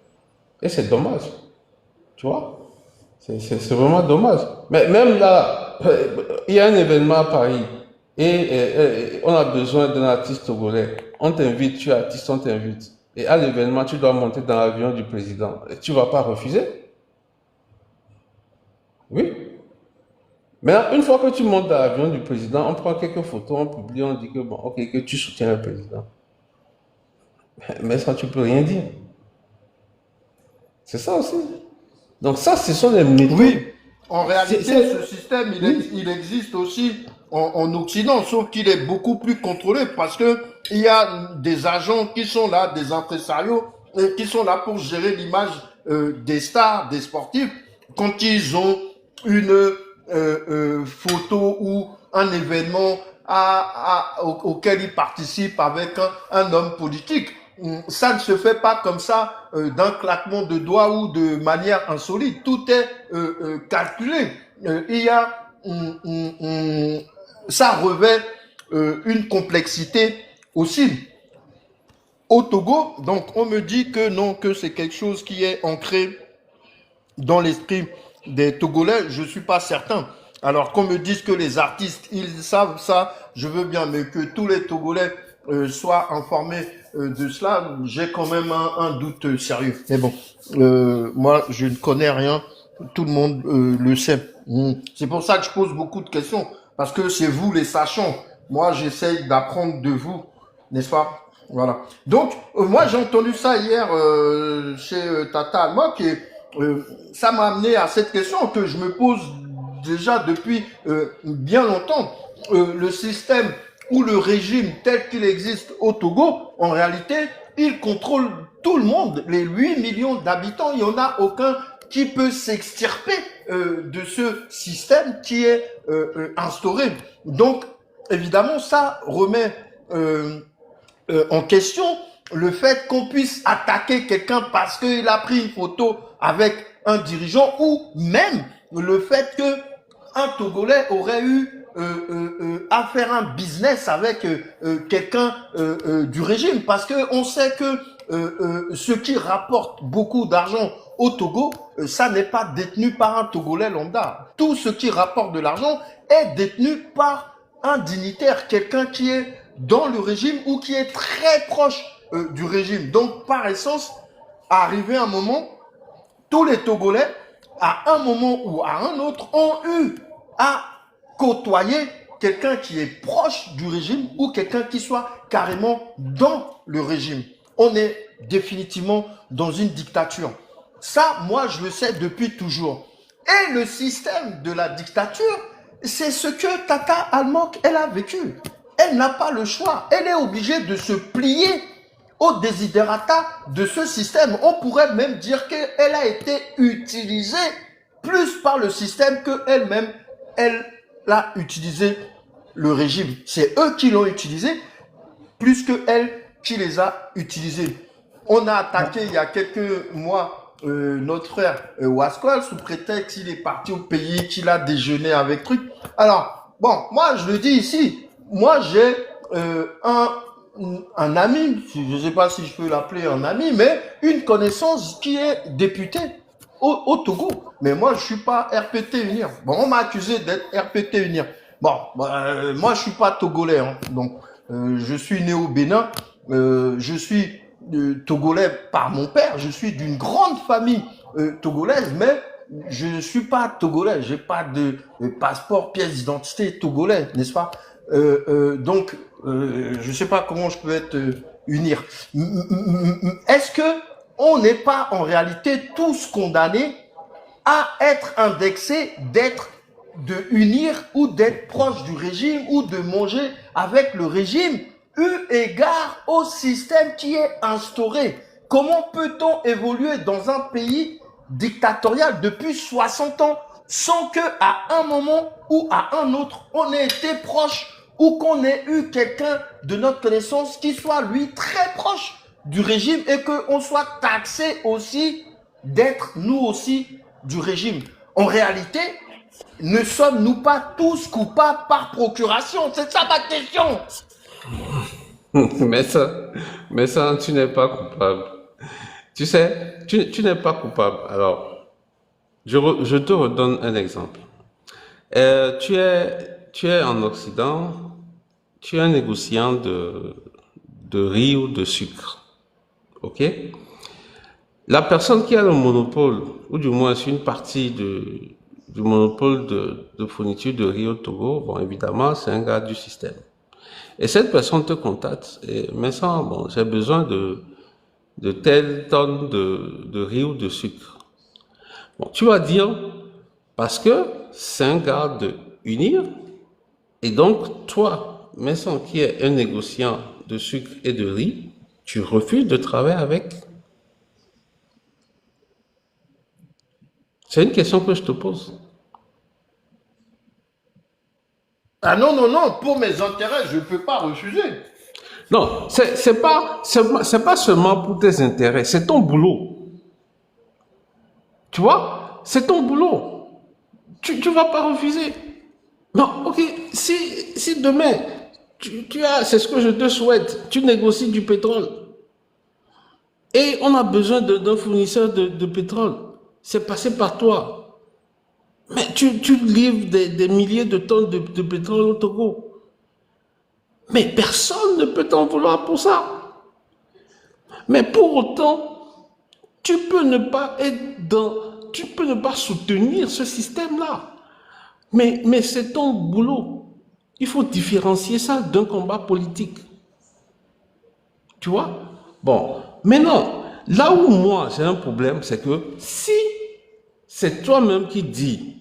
Et c'est dommage. Tu vois? C'est vraiment dommage. Mais même là, il y a un événement à Paris et on a besoin d'un artiste togolais. On t'invite, tu es artiste, on t'invite. Et à l'événement, tu dois monter dans l'avion du président. Et tu ne vas pas refuser? Oui. Maintenant, une fois que tu montes dans l'avion du président, on prend quelques photos, on publie, on dit que bon, ok, que tu soutiens le président. Mais ça, tu peux rien dire. C'est ça aussi. Donc ça, ce sont les méthodes. Oui, en réalité, C'est- ce système, Oui. il existe aussi en Occident, sauf qu'il est beaucoup plus contrôlé parce que il y a des agents qui sont là, des impresarios, qui sont là pour gérer l'image des stars, des sportifs, quand ils ont une photo ou un événement auquel ils participent avec un homme politique. Ça ne se fait pas comme ça d'un claquement de doigts ou de manière insolite. Tout est calculé. Il y a ça revêt une complexité aussi. Au Togo, donc on me dit que non, que c'est quelque chose qui est ancré dans l'esprit des Togolais, je suis pas certain. Alors qu'on me dise que les artistes, ils savent ça, je veux bien, mais que tous les Togolais soient informés de cela, j'ai quand même un doute sérieux. Mais bon, moi, je ne connais rien, tout le monde le sait. C'est pour ça que je pose beaucoup de questions, parce que c'est vous les sachants. Moi, j'essaye d'apprendre de vous, n'est-ce pas? Voilà. Donc, moi, j'ai entendu ça hier chez Tata Almok et ça m'a amené à cette question que je me pose déjà depuis bien longtemps. Le système ou le régime tel qu'il existe au Togo, en réalité, il contrôle tout le monde. Les 8 millions d'habitants, il n'y en a aucun qui peut s'extirper de ce système qui est instauré. Donc, évidemment, ça remet en question le fait qu'on puisse attaquer quelqu'un parce qu'il a pris une photo avec un dirigeant ou même le fait que un Togolais aurait eu à faire un business avec quelqu'un du régime parce que on sait que ce qui rapporte beaucoup d'argent au Togo, ça n'est pas détenu par un Togolais lambda. Tout ce qui rapporte de l'argent est détenu par un dignitaire, quelqu'un qui est dans le régime ou qui est très proche du régime. Donc, par essence, arrivé un moment, tous les Togolais, à un moment ou à un autre, ont eu à côtoyer quelqu'un qui est proche du régime ou quelqu'un qui soit carrément dans le régime. On est définitivement dans une dictature. Ça, moi, je le sais depuis toujours. Et le système de la dictature, c'est ce que Tata Almok, elle a vécu. Elle n'a pas le choix. Elle est obligée de se plier au desiderata de ce système. On pourrait même dire qu'elle a été utilisée plus par le système qu'elle-même, elle a utilisé le régime. C'est eux qui l'ont utilisé plus que elle qui les a utilisés. On a attaqué il y a quelques mois notre frère Wasqual sous prétexte qu'il est parti au pays, qu'il a déjeuné avec truc. Alors, bon, moi je le dis ici, moi j'ai un ami, je ne sais pas si je peux l'appeler un ami, mais une connaissance qui est député au Togo. Mais moi, je suis pas RPT Unir. Bon, on m'a accusé d'être RPT Unir. Bon, moi, je suis pas togolais, hein. Donc, je suis né au Bénin. Je suis togolais par mon père. Je suis d'une grande famille togolaise, mais je ne suis pas togolais. J'ai pas de passeport, pièce d'identité togolais, n'est-ce pas? Donc, je sais pas comment je peux être unir. Est-ce que on n'est pas en réalité tous condamnés à être indexés, de unir ou d'être proche du régime ou de manger avec le régime, eu égard au système qui est instauré? Comment peut-on évoluer dans un pays dictatorial depuis 60 ans sans que à un moment ou à un autre, on ait été proche ou qu'on ait eu quelqu'un de notre connaissance qui soit, lui, très proche du régime et qu'on soit taxé aussi d'être, nous aussi, du régime. En réalité, ne sommes-nous pas tous coupables par procuration? C'est ça ma question. Mais ça, tu n'es pas coupable. Tu sais, tu n'es pas coupable. Alors, je te redonne un exemple. Tu es en Occident, tu es un négociant de riz ou de sucre. OK? La personne qui a le monopole, ou du moins une partie du monopole de fourniture de riz au Togo, bon, évidemment, c'est un gars du système. Et cette personne te contacte et mais ça, bon, j'ai besoin de telle tonne de riz ou de sucre. Bon, tu vas dire, parce que c'est un gars de Unir, et donc toi, Vincent, qui est un négociant de sucre et de riz, tu refuses de travailler avec. C'est une question que je te pose. Ah non, non, non, pour mes intérêts, je ne peux pas refuser. Non, c'est pas seulement pour tes intérêts, c'est ton boulot. Tu vois, c'est ton boulot. Tu vas pas refuser. Non, ok, si demain, c'est ce que je te souhaite, tu négocies du pétrole et on a besoin d'un fournisseur de pétrole, c'est passé par toi. Mais tu livres des milliers de tonnes de pétrole au Togo. Mais personne ne peut t'en vouloir pour ça. Mais pour autant, tu peux ne pas tu peux ne pas soutenir ce système-là. Mais c'est ton boulot. Il faut différencier ça d'un combat politique. Tu vois? Bon, maintenant, là où moi j'ai un problème, c'est que si c'est toi-même qui dis,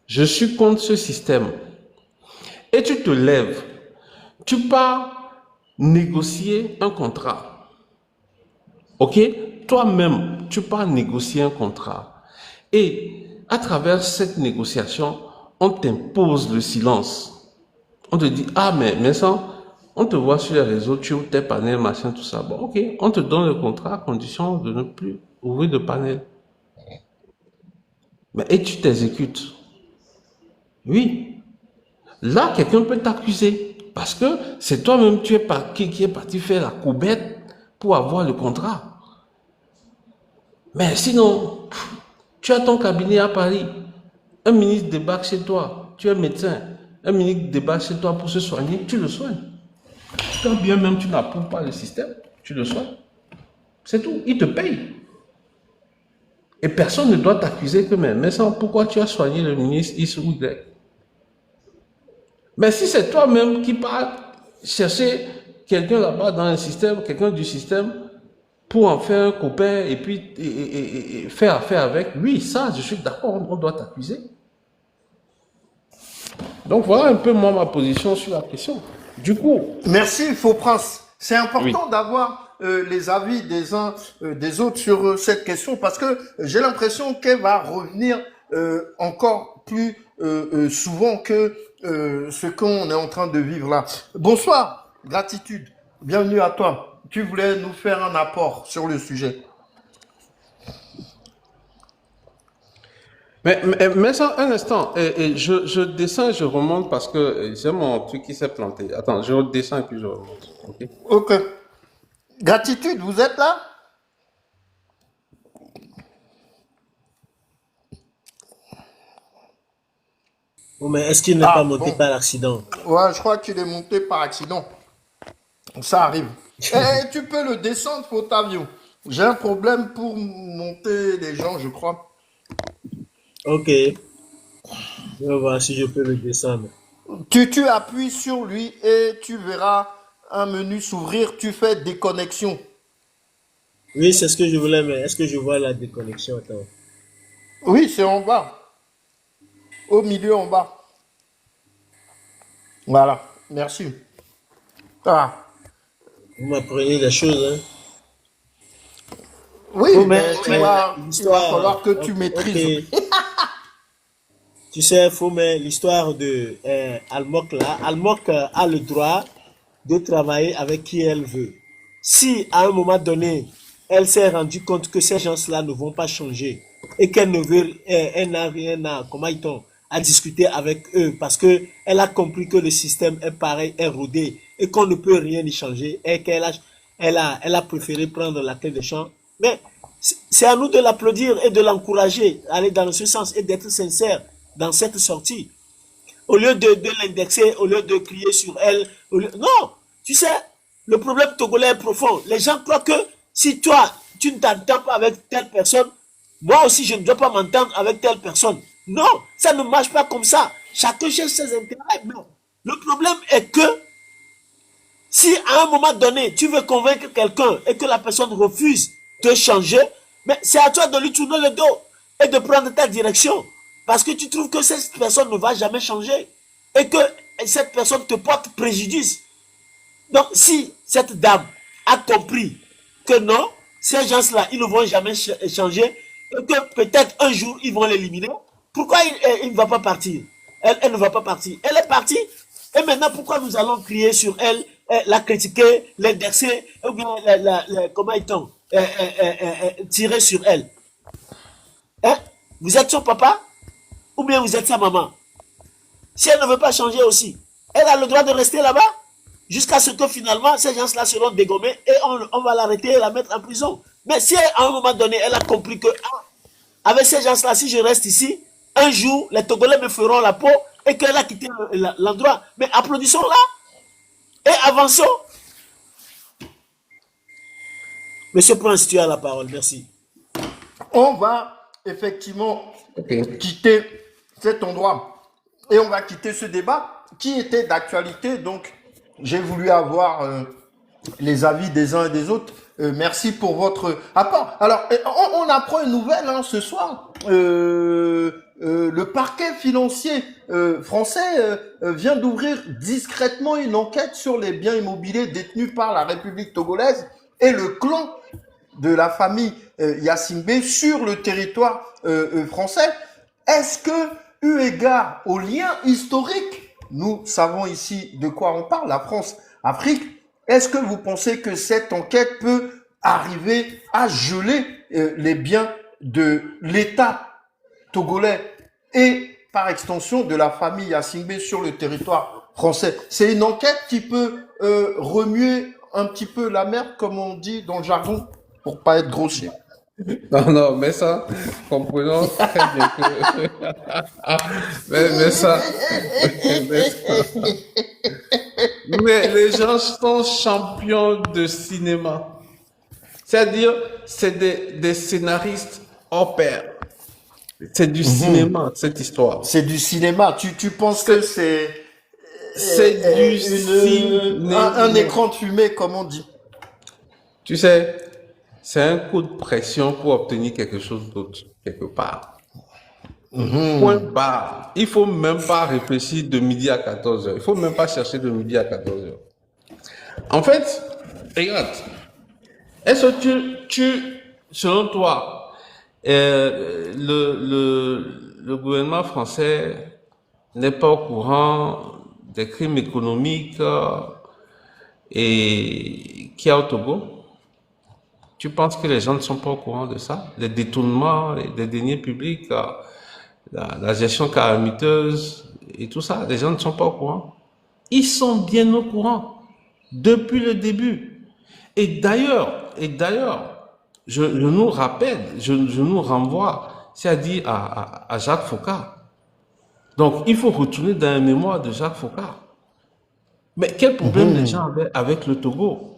je suis contre ce système, et tu te lèves, tu pars négocier un contrat. Ok? Toi-même, tu pars négocier un contrat. Et à travers cette négociation, on t'impose le silence. On te dit, ah mais ça, on te voit sur les réseaux, tu ouvres tes panels, machin, tout ça. Bon, ok, on te donne le contrat à condition de ne plus ouvrir de panel. Mais et tu t'exécutes. Oui. Là, quelqu'un peut t'accuser. Parce que c'est toi-même qui est parti faire la coubette pour avoir le contrat. Mais sinon, tu as ton cabinet à Paris. Un ministre débarque chez toi. Tu es médecin. Un ministre débarque chez toi pour se soigner. Tu le soignes. Quand bien même tu n'approuves pas le système, tu le soignes. C'est tout. Il te paye. Et personne ne doit t'accuser que mais ça, pourquoi tu as soigné le ministre X ou Y? Mais si c'est toi-même qui pars chercher quelqu'un là-bas dans un système, quelqu'un du système, pour en faire un copain et puis et faire affaire avec, oui, ça, je suis d'accord, on doit t'accuser. Donc voilà un peu moi ma position sur la question. Du coup... Merci, Faux Prince. C'est important d'avoir les avis des uns des autres sur cette question parce que j'ai l'impression qu'elle va revenir encore plus souvent que ce qu'on est en train de vivre là. Bonsoir, gratitude. Bienvenue à toi. Tu voulais nous faire un apport sur le sujet. Mais ça, un instant, je descends et je remonte parce que j'ai mon truc qui s'est planté. Attends, je descends et puis je remonte. Ok. Ok. Gratitude, vous êtes là? Oh, mais est-ce qu'il n'est pas monté par l'accident? Ouais, je crois qu'il est monté par accident. Ça arrive. Eh, tu peux le descendre, Fotavio. J'ai un problème pour monter les gens, je crois. Ok. Je vais voir si je peux le descendre. Tu appuies sur lui et tu verras un menu s'ouvrir. Tu fais déconnexion. Oui, c'est ce que je voulais, mais est-ce que je vois la déconnexion? Attends. Oui, c'est en bas. Au milieu, en bas. Voilà. Merci. Ah. Vous m'apprenez des choses, hein? Oui, Oh, mais il va l'histoire. falloir que tu maîtrises. Ok. Tu sais, Foume, l'histoire de Almok là, Almok a le droit de travailler avec qui elle veut. Si à un moment donné, elle s'est rendue compte que ces gens-là ne vont pas changer et qu'elle ne veut, elle n'a rien à, comment dit-on, à discuter avec eux parce que elle a compris que le système est pareil, est rodé et qu'on ne peut rien y changer et elle a préféré prendre la clé des champs. Mais c'est à nous de l'applaudir et de l'encourager à aller dans ce sens et d'être sincère dans cette sortie. Au lieu de l'indexer, au lieu de crier sur elle, non, tu sais, le problème togolais est profond. Les gens croient que si toi, tu ne t'entends pas avec telle personne, moi aussi, je ne dois pas m'entendre avec telle personne. Non, ça ne marche pas comme ça. Chacun cherche ses intérêts. Mais le problème est que si à un moment donné, tu veux convaincre quelqu'un et que la personne refuse de changer, mais c'est à toi de lui tourner le dos et de prendre ta direction. Parce que tu trouves que cette personne ne va jamais changer et que cette personne te porte préjudice. Donc, si cette dame a compris que non, ces gens-là, ils ne vont jamais changer et que peut-être un jour, ils vont l'éliminer, pourquoi il ne va pas partir? Elle ne va pas partir. Elle est partie. Et maintenant, pourquoi nous allons crier sur elle, la critiquer, l'indexer, ou bien comment est-on, tirer sur elle? Hein? Vous êtes son papa? Ou bien vous êtes sa maman? Si elle ne veut pas changer aussi, elle a le droit de rester là-bas jusqu'à ce que finalement ces gens-là seront dégommés et on va l'arrêter et la mettre en prison. Mais si à un moment donné, elle a compris que avec ces gens-là, si je reste ici, un jour, les Togolais me feront la peau et qu'elle a quitté l'endroit. Mais applaudissons-la et avançons. Monsieur Prince, tu as la parole. Merci. On va effectivement Ok. quitter cet endroit et on va quitter ce débat qui était d'actualité. Donc, j'ai voulu avoir les avis des uns et des autres. Merci pour votre apport. Alors, on apprend une nouvelle ce soir. Le parquet financier français vient d'ouvrir discrètement une enquête sur les biens immobiliers détenus par la République togolaise et le clan de la famille Yassingbe sur le territoire français. Est-ce que, eu égard au lien historique, nous savons ici de quoi on parle, la France-Afrique, est-ce que vous pensez que cette enquête peut arriver à geler les biens de l'État togolais et par extension de la famille Yassingbe sur le territoire français? C'est une enquête qui peut remuer un petit peu la mer, comme on dit dans le jargon, pour pas être grossier. Non, non, mais ça, comprenons très bien que... mais ça... Mais les gens sont champions de cinéma. C'est-à-dire, c'est des scénaristes hors pair. C'est du cinéma, cette histoire. C'est du cinéma. Tu penses que c'est C'est du cinéma. un écran de fumée, comme on dit. Tu sais, c'est un coup de pression pour obtenir quelque chose d'autre, quelque part. Point barre. Il faut même pas réfléchir de midi à 14 heures. Il faut même pas chercher de midi à 14 heures. En fait, regarde, est-ce que selon toi, le gouvernement français n'est pas au courant des crimes économiques et qu'il y a au Togo? Tu penses que les gens ne sont pas au courant de ça? Les détournements, les deniers publics, la gestion calamiteuse et tout ça, les gens ne sont pas au courant. Ils sont bien au courant depuis le début. Et d'ailleurs, je nous rappelle, je nous renvoie, c'est-à-dire à Jacques Faucard. Donc, il faut retourner dans la mémoire de Jacques Faucard. Mais quel problème les gens avaient avec le Togo?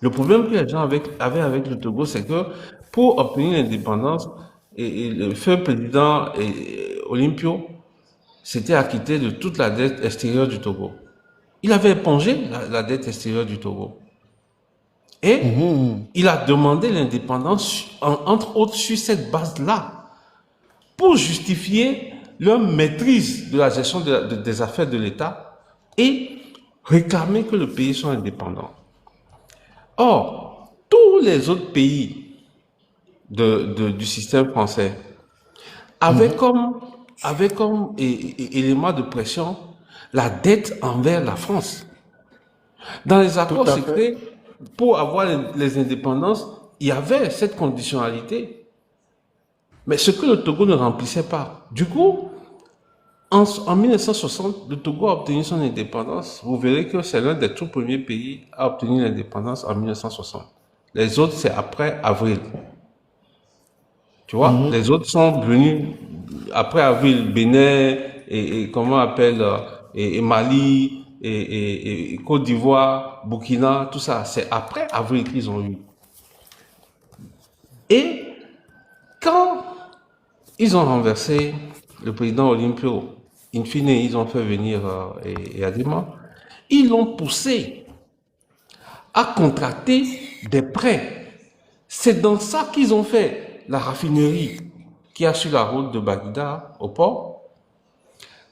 Le problème que les gens avaient avec le Togo, c'est que pour obtenir l'indépendance, et le feu président Olympio s'était acquitté de toute la dette extérieure du Togo. Il avait épongé la dette extérieure du Togo. Et il a demandé l'indépendance, entre autres, sur cette base-là, pour justifier leur maîtrise de la gestion des affaires de l'État et réclamer que le pays soit indépendant. Or, tous les autres pays du système français avaient comme avait comme élément de pression la dette envers la France. Dans les Tout accords à fait. secrets, pour avoir les indépendances, il y avait cette conditionnalité. Mais ce que le Togo ne remplissait pas. Du coup, en 1960, le Togo a obtenu son indépendance. Vous verrez que c'est l'un des tout premiers pays à obtenir l'indépendance en 1960. Les autres, c'est après avril. Tu vois, les autres sont venus après avril, Bénin et comment on appelle, et Mali et Côte d'Ivoire, Burkina, tout ça. C'est après avril qu'ils ont eu. Et quand ils ont renversé le président Olympio, in fine, ils ont fait venir Adema, ils l'ont poussé à contracter des prêts. C'est dans ça qu'ils ont fait la raffinerie qui a sur la route de Bagdad au port.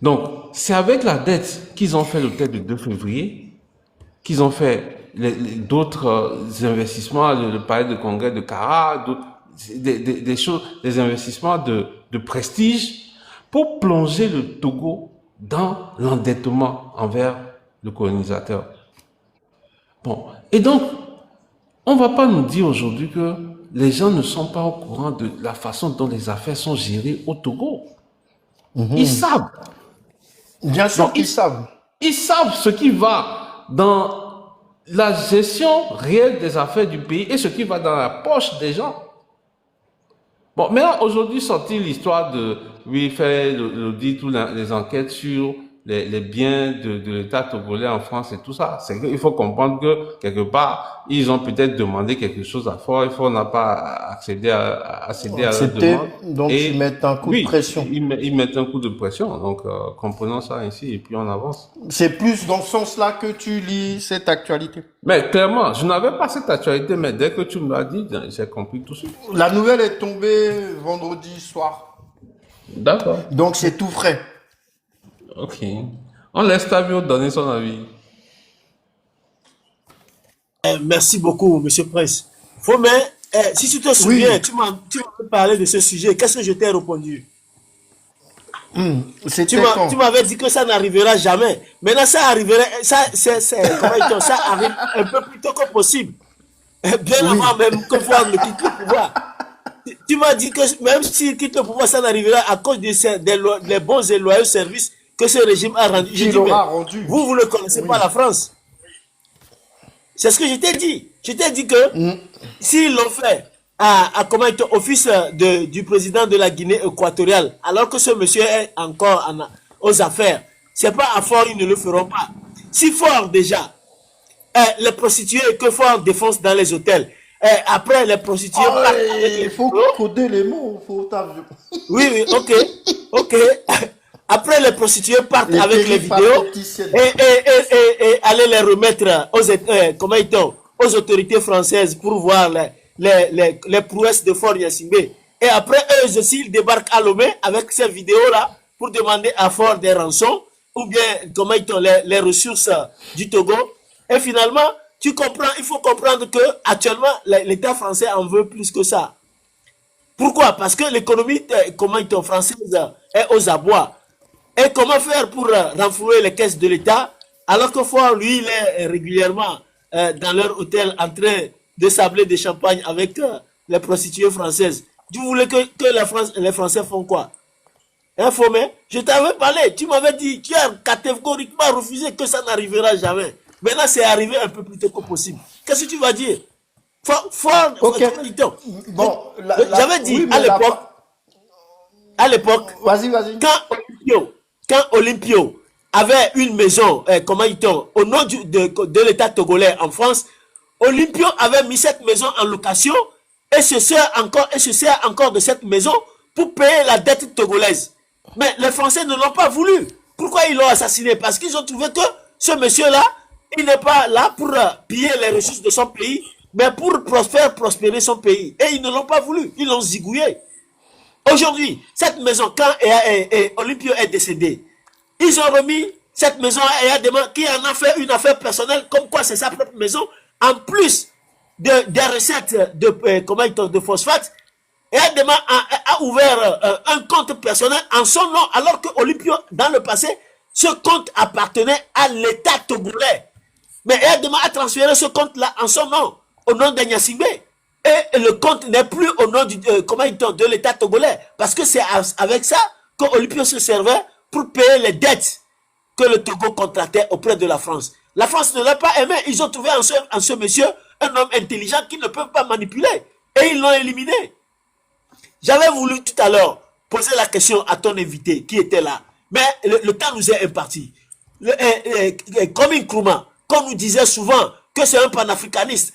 Donc, c'est avec la dette qu'ils ont fait l'hôtel du 2 février, qu'ils ont fait d'autres investissements, le palais de congrès de Kara, des choses, des investissements de prestige pour plonger le Togo dans l'endettement envers le colonisateur. Bon, et donc, on ne va pas nous dire aujourd'hui que les gens ne sont pas au courant de la façon dont les affaires sont gérées au Togo. Ils savent. Bien sûr Donc, qu'ils savent. Ils savent ce qui va dans la gestion réelle des affaires du pays et ce qui va dans la poche des gens. Bon, maintenant, aujourd'hui, sortir l'histoire de, oui, faire l'audit, toutes les enquêtes sur les biens de l'État togolais en France et tout ça. C'est qu'il faut comprendre que, quelque part, ils ont peut-être demandé quelque chose à Fort. Fort n'a pas accédé à leur demande. Donc, Et ils mettent un coup de pression. Ils mettent un coup de pression. Donc, comprenons ça ici et puis on avance. C'est plus dans ce sens-là que tu lis cette actualité. Mais clairement, je n'avais pas cette actualité, mais dès que tu me l'as dit, j'ai compris tout de suite. La nouvelle est tombée vendredi soir. D'accord. Donc, c'est tout frais. Ok. On laisse Tavio donner son avis. Merci beaucoup, Monsieur Prince. Faut si tu te souviens, tu m'as parlé de ce sujet. Qu'est-ce que je t'ai répondu? C'était quand? Tu m'avais dit que ça n'arrivera jamais. Maintenant, ça arriverait. Ça arrive un peu plus tôt que possible. Bien avant même que Fouad ne quitte le pouvoir. Tu m'as dit que même s'il quitte le pouvoir, ça n'arrivera à cause des bons et loyaux services que ce régime a rendu. Il aura rendu. Vous ne connaissez pas la France. C'est ce que je t'ai dit. Je t'ai dit que s'ils l'ont fait office du président de la Guinée équatoriale, alors que ce monsieur est encore aux affaires, c'est pas à Fort, ils ne le feront pas. Si Fort déjà, les prostituées que Fort défonce dans les hôtels, après les prostituées partent avec il faut coder les mots. Oui, ok. Après, les prostituées partent avec les vidéos et aller les remettre aux autorités françaises pour voir les prouesses de Fort Gnassingbé. Et après, eux aussi, ils débarquent à Lomé avec ces vidéos-là pour demander à Fort des rançons ou bien les ressources du Togo. Et finalement, il faut comprendre que actuellement l'État français en veut plus que ça. Pourquoi? Parce que l'économie française est aux abois. Et comment faire pour renflouer les caisses de l'État alors que Fort, lui, il est régulièrement dans leur hôtel en train de sabler des champagnes avec les prostituées françaises. Tu voulais que les Français font quoi? Informé? Je t'avais parlé, tu m'avais dit, tu as catégoriquement refusé que ça n'arrivera jamais. Maintenant, c'est arrivé un peu plus tôt que possible. Qu'est-ce que tu vas dire? Bon, j'avais dit oui, à l'époque, vas-y. Quand Olympio avait une maison, au nom de l'État togolais en France, Olympio avait mis cette maison en location et se sert encore de cette maison pour payer la dette togolaise. Mais les Français ne l'ont pas voulu. Pourquoi ils l'ont assassiné? Parce qu'ils ont trouvé que ce monsieur-là, il n'est pas là pour piller les ressources de son pays, mais pour faire prospérer son pays. Et ils ne l'ont pas voulu. Ils l'ont zigouillé. Aujourd'hui, cette maison, quand Olympio est décédé, ils ont remis cette maison à Eyadema qui en a fait une affaire personnelle, comme quoi c'est sa propre maison, en plus des recettes de phosphate. Et a ouvert un compte personnel en son nom, alors que Olympio, dans le passé, ce compte appartenait à l'État togolais. Mais Edema a transféré ce compte-là en son nom, au nom de Gnassingbé. Et le compte n'est plus au nom de l'État togolais. Parce que c'est avec ça que Olympio se servait pour payer les dettes que le Togo contractait auprès de la France. La France ne l'a pas aimé. Ils ont trouvé en ce monsieur un homme intelligent qu'ils ne peuvent pas manipuler. Et ils l'ont éliminé. J'avais voulu tout à l'heure poser la question à ton invité qui était là. Mais le temps nous est imparti. Kwame Nkrumah, comme nous disait souvent que c'est un panafricaniste,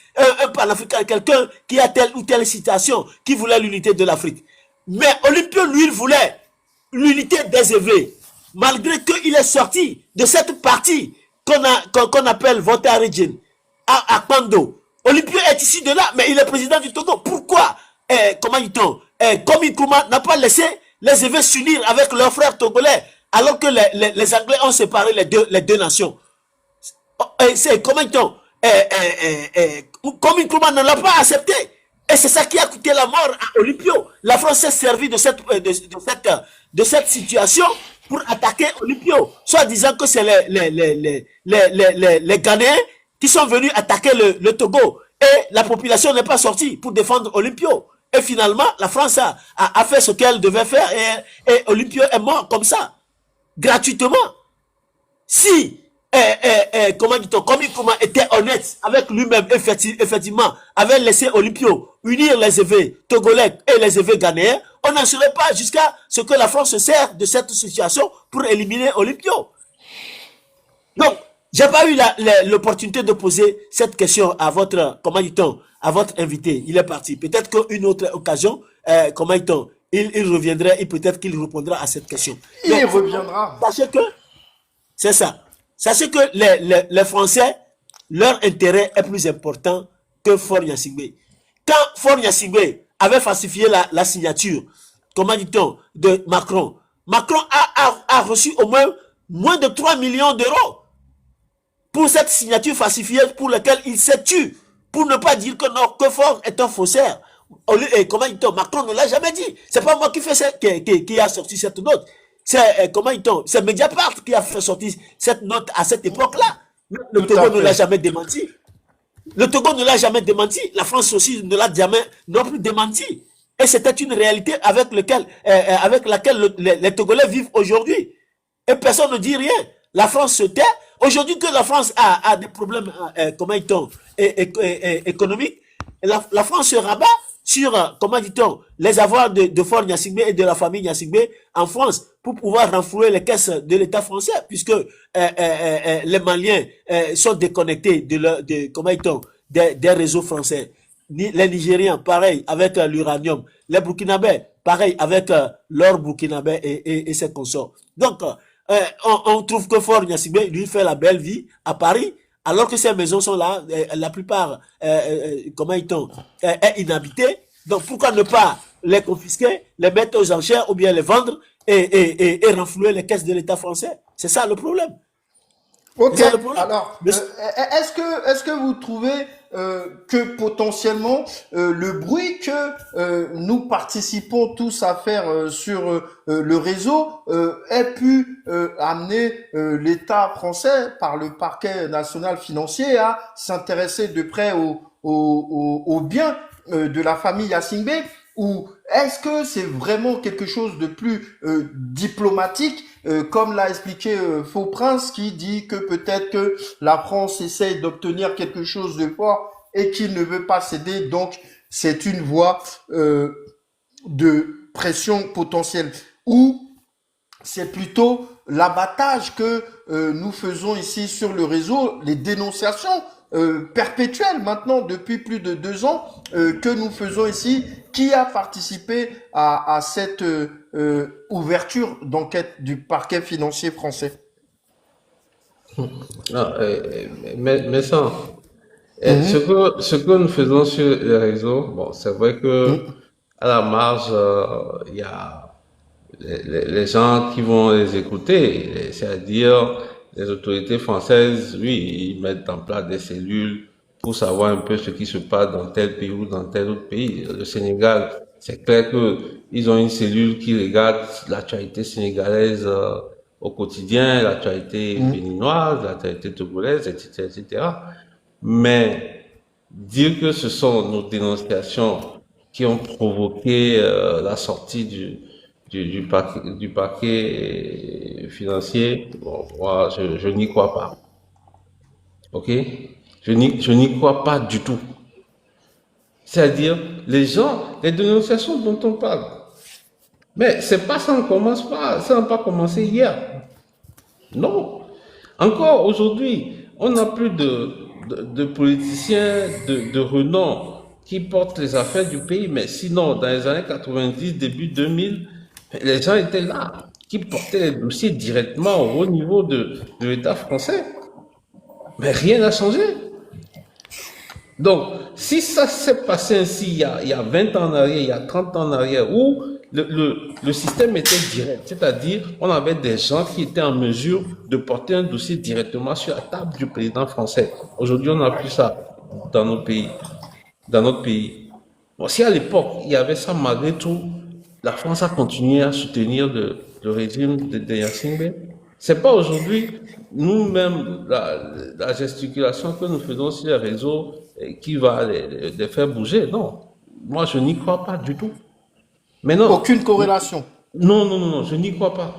quelqu'un qui a telle ou telle citation, qui voulait l'unité de l'Afrique. Mais Olympio, lui, il voulait l'unité des éveillés. Malgré qu'il est sorti de cette partie qu'on appelle Volta Region, à Kwando. Olympio est issu de là, mais il est président du Togo. Pourquoi comment dit-on Kwame Nkrumah n'a pas laissé les éveillés s'unir avec leurs frères togolais, alors que les Anglais ont séparé les deux nations. C'est comment dit-on Kwame Nkrumah ne l'a pas accepté. Et c'est ça qui a coûté la mort à Olympio. La France s'est servie de cette situation pour attaquer Olympio, soit disant que c'est les Ghanéens qui sont venus attaquer le Togo. Et la population n'est pas sortie pour défendre Olympio. Et finalement, la France a fait ce qu'elle devait faire et Olympio est mort comme ça, gratuitement. Si comment dit-on, Kwame Nkrumah était honnête avec lui-même, effectivement, avait laissé Olympio unir les éveillés togolais et les éveillés ghanéens, on n'en serait pas jusqu'à ce que la France se sert de cette situation pour éliminer Olympio. Donc, j'ai pas eu l'opportunité de poser cette question à votre, comment dit-on, à votre invité. Il est parti. Peut-être qu'une autre occasion, comment dit-on, il reviendrait et peut-être qu'il répondra à cette question. Il reviendra. Sachez que, c'est ça. Sachez que les Français, leur intérêt est plus important que Faure Gnassingbé. Quand Faure Gnassingbé avait falsifié la signature, comment dit-on, de Macron, Macron a reçu au moins de 3 millions d'euros pour cette signature falsifiée pour laquelle il s'est tué, pour ne pas dire que non, que Faure est un faussaire. Et comment dit-on, Macron ne l'a jamais dit. C'est pas moi qui a sorti cette note. C'est comment dit-on, c'est Mediapart qui a fait sortir cette note à cette époque-là. Le Togo ne l'a jamais démenti. Le Togo ne l'a jamais démenti. La France aussi ne l'a jamais non plus démenti. Et c'était une réalité avec laquelle les Togolais vivent aujourd'hui. Et personne ne dit rien. La France se tait. Aujourd'hui que la France a des problèmes comment dit-on, économiques, la France se rabat sur, comment dit-on, les avoirs de Faure Gnassingbé et de la famille Gnassingbé en France pour pouvoir renflouer les caisses de l'État français, puisque les Maliens sont déconnectés comment dit-on, des réseaux français. Les Nigériens, pareil, avec l'uranium. Les Burkinabés, pareil, avec l'or burkinabé et ses consorts. Donc, on trouve que Faure Gnassingbé, lui, fait la belle vie à Paris, alors que ces maisons sont là, la plupart, comment dit-on, est inhabitée. Donc, pourquoi ne pas les confisquer, les mettre aux enchères ou bien les vendre et renflouer les caisses de l'État français? C'est ça le problème. Ok, C'est ça le problème. alors, est-ce que vous trouvez que potentiellement le bruit que nous participons tous à faire sur le réseau ait pu amener l'État français par le parquet national financier à s'intéresser de près aux biens de la famille Gnassingbé, ou est-ce que c'est vraiment quelque chose de plus diplomatique, comme l'a expliqué Faux Prince, qui dit que peut-être que la France essaye d'obtenir quelque chose de fort et qu'il ne veut pas céder, donc c'est une voie de pression potentielle, ou c'est plutôt l'abattage que nous faisons ici sur le réseau, les dénonciations perpétuelles maintenant depuis plus de 2 ans que nous faisons ici, qui a participé à cette ouverture d'enquête du parquet financier français? Ah, mais ça, ce que nous faisons sur les réseaux, bon, c'est vrai que à la marge, il y a les gens qui vont les écouter, c'est-à-dire les autorités françaises, oui, ils mettent en place des cellules pour savoir un peu ce qui se passe dans tel pays ou dans tel autre pays. Le Sénégal C'est clair que ils ont une cellule qui regarde l'actualité sénégalaise au quotidien, l'actualité béninoise, l'actualité togolaise, etc., etc. Mais dire que ce sont nos dénonciations qui ont provoqué la sortie du parquet financier, bon, moi, je n'y crois pas. OK? Je n'y crois pas du tout. C'est-à-dire, les dénonciations dont on parle. Mais c'est pas, ça ne commence pas, ça n'a pas commencé hier. Non. Encore aujourd'hui, on n'a plus de politiciens de renom qui portent les affaires du pays. Mais sinon, dans les années 90, début 2000, les gens étaient là, qui portaient les dossiers directement au haut niveau de l'État français. Mais rien n'a changé. Donc, si ça s'est passé ainsi il y a 20 ans en arrière, il y a 30 ans en arrière, où le système était direct, c'est-à-dire on avait des gens qui étaient en mesure de porter un dossier directement sur la table du président français. Aujourd'hui, on n'a plus ça dans nos pays, dans notre pays. Bon, si à l'époque, il y avait ça, malgré tout, la France a continué à soutenir le régime de Yacine Bey. C'est pas aujourd'hui, nous-mêmes, la gesticulation que nous faisons sur les réseaux qui va les faire bouger. Non, moi, je n'y crois pas du tout. Mais non, Aucune corrélation. non, je n'y crois pas.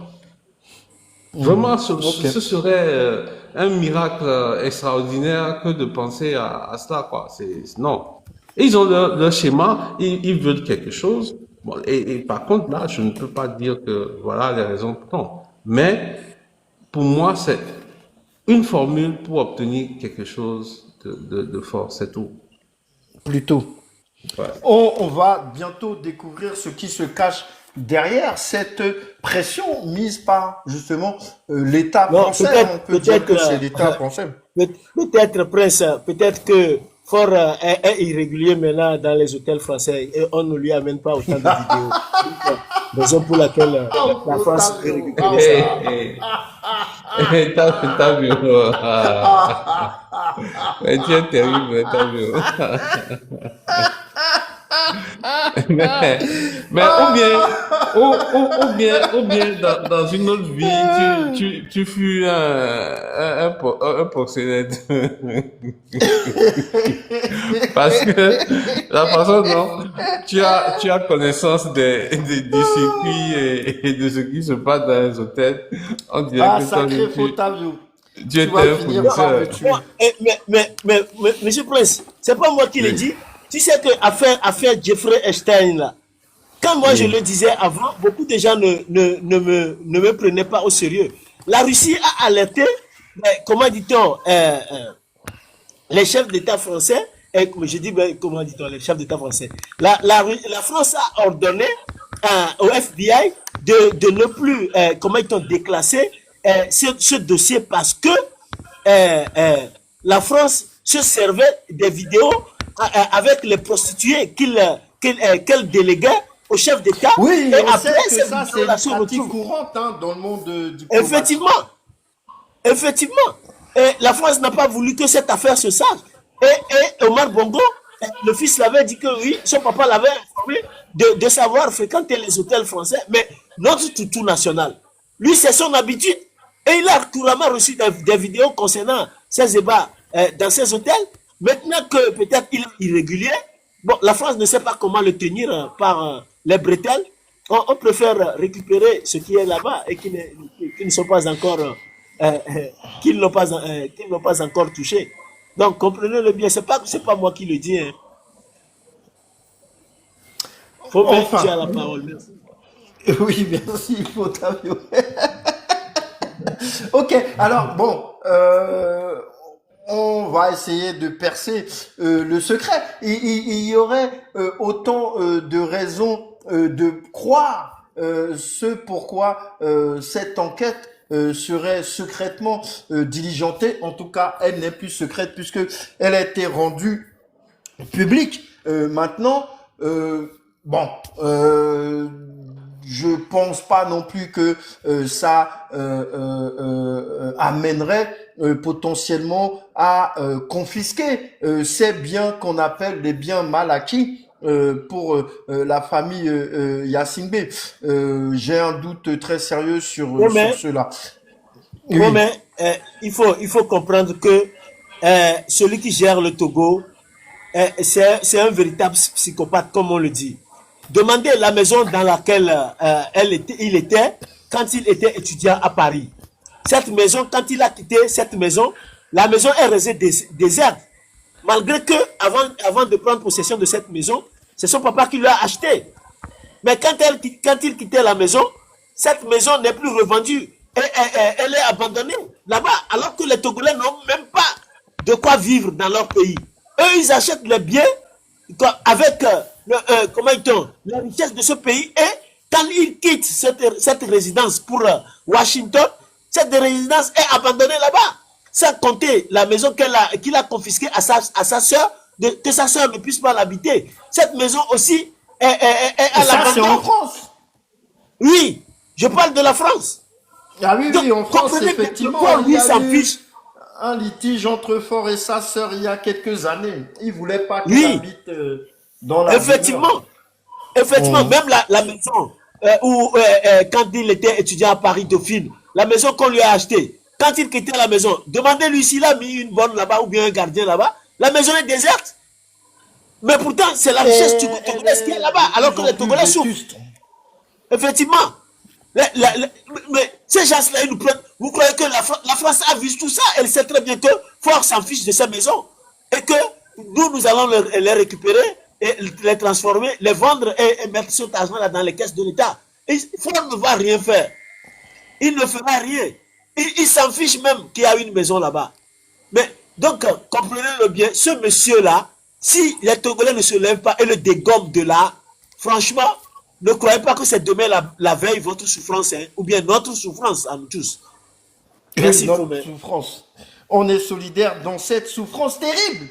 Vraiment, ce serait un miracle extraordinaire que de penser à cela, quoi. Non. Ils ont leur schéma, ils veulent quelque chose. Bon, et par contre, là, je ne peux pas dire que voilà les raisons. Non. Mais, pour moi, c'est une formule pour obtenir quelque chose de fort, c'est tout. Plutôt. Ouais. On va bientôt découvrir ce qui se cache derrière cette pression mise par justement l'État Non, français. On peut dire que c'est peut-être, l'État français. peut-être, Prince, peut-être que Fort est irrégulier maintenant dans les hôtels français et on ne lui amène pas autant de vidéos. Raison pour laquelle la France est régulière. T'as vu, mais tu es terrible, t'as vu. mais ou bien dans une autre vie, tu fus un proxénète. Parce que la façon dont tu as connaissance des circuits et de ce qui se passe dans les hôtels, on dirait que Sacré Fotavio. tu étais vas un finir par fournisseur. me tuer. Mais, Monsieur Prince, c'est pas moi qui le dis. Tu sais que affaire Jeffrey Epstein là, quand moi je le disais avant, beaucoup de gens ne me prenaient pas au sérieux. La Russie a alerté, comment dit-on, les chefs d'État français, je dis, comment dit-on, les chefs d'État français. La France a ordonné au FBI de ne plus, comment dit-on, déclasser ce dossier parce que la France se servait des vidéos avec les prostituées qu'elle déléguait au chef d'État. Oui, et on après, sait que ça, c'est une se pratique retrouve. courante dans le monde diplomatique. Effectivement. Et la France n'a pas voulu que cette affaire se sache. Et Omar Bongo, le fils l'avait dit que oui, son papa l'avait informé de savoir fréquenter les hôtels français, mais notre toutou national. Lui, c'est son habitude. Et il a couramment reçu des vidéos concernant ces ébats dans ces hôtels. Maintenant que peut-être il est irrégulier, bon, la France ne sait pas comment le tenir par les bretelles. On préfère récupérer ce qui est là-bas et qui ne sont pas encore, qui n'ont pas encore touché. Donc comprenez-le bien, c'est pas moi qui le dis. Hein. Faut mettre Enfin. à la parole. Merci. Oui, merci, Fotavio. Ok, alors bon, on va essayer de percer le secret. Il y aurait autant de raisons de croire ce pourquoi cette enquête serait secrètement diligentée. En tout cas, elle n'est plus secrète puisque elle a été rendue publique. Maintenant, bon, je pense pas non plus que ça amènerait potentiellement à confisquer ces biens qu'on appelle des biens mal acquis pour la famille Yassingbe. J'ai un doute très sérieux sur, Oui, sur mais, cela. oui, Oui. mais il faut comprendre que celui qui gère le Togo, c'est un véritable psychopathe, comme on le dit. Demandez la maison dans laquelle il était quand il était étudiant à Paris. Cette maison, quand il a quitté cette maison, la maison est restée déserte. Malgré que, avant de prendre possession de cette maison, c'est son papa qui l'a acheté. Mais quand il quittait la maison, cette maison n'est plus revendue. Elle est abandonnée là-bas, alors que les Togolais n'ont même pas de quoi vivre dans leur pays. Eux, ils achètent les biens avec la richesse de ce pays. Et quand ils quittent cette résidence pour Washington, cette résidence est abandonnée là-bas. Sans compter la maison qu'il a confisquée à sa soeur, que sa soeur ne puisse pas l'habiter. Cette maison aussi est Et à ça, c'est en l'abandon. France. Oui, je parle de la France. Ah oui, Donc, oui, en France, comprenez que effectivement, Ford, il y lui, a s'en eu fiche. un litige entre Ford et sa sœur il y a quelques années. Il voulait pas qu'elle Oui, habite dans la demeure. effectivement. Effectivement, On- même la maison où, quand il était étudiant à Paris Dauphine, la maison qu'on lui a achetée, quand il quittait la maison, demandez-lui s'il a mis une bonne là-bas ou bien un gardien là-bas, la maison est déserte. Mais pourtant, c'est la Et richesse elle togolaise qui est est là-bas, de alors plus que en les plus Togolais souffrent. vétuste. Effectivement. Mais ces gens-là, ils nous prennent. Vous croyez que la France a vu tout ça? Elle sait très bien que Fort s'en fiche de ces maisons. Et que nous allons les récupérer et les transformer, les vendre et mettre cet argent-là dans les caisses de l'État. Et Fort ne va rien faire. Il ne fera rien. Il s'en fiche même qu'il y a une maison là-bas. Mais donc, comprenez-le bien, ce monsieur-là, si les Togolais ne se lèvent pas et le dégomment de là, franchement, ne croyez pas que c'est demain la veille votre souffrance, hein, ou bien notre souffrance à nous tous. Et Merci, notre Fomé. souffrance. On est solidaire dans cette souffrance terrible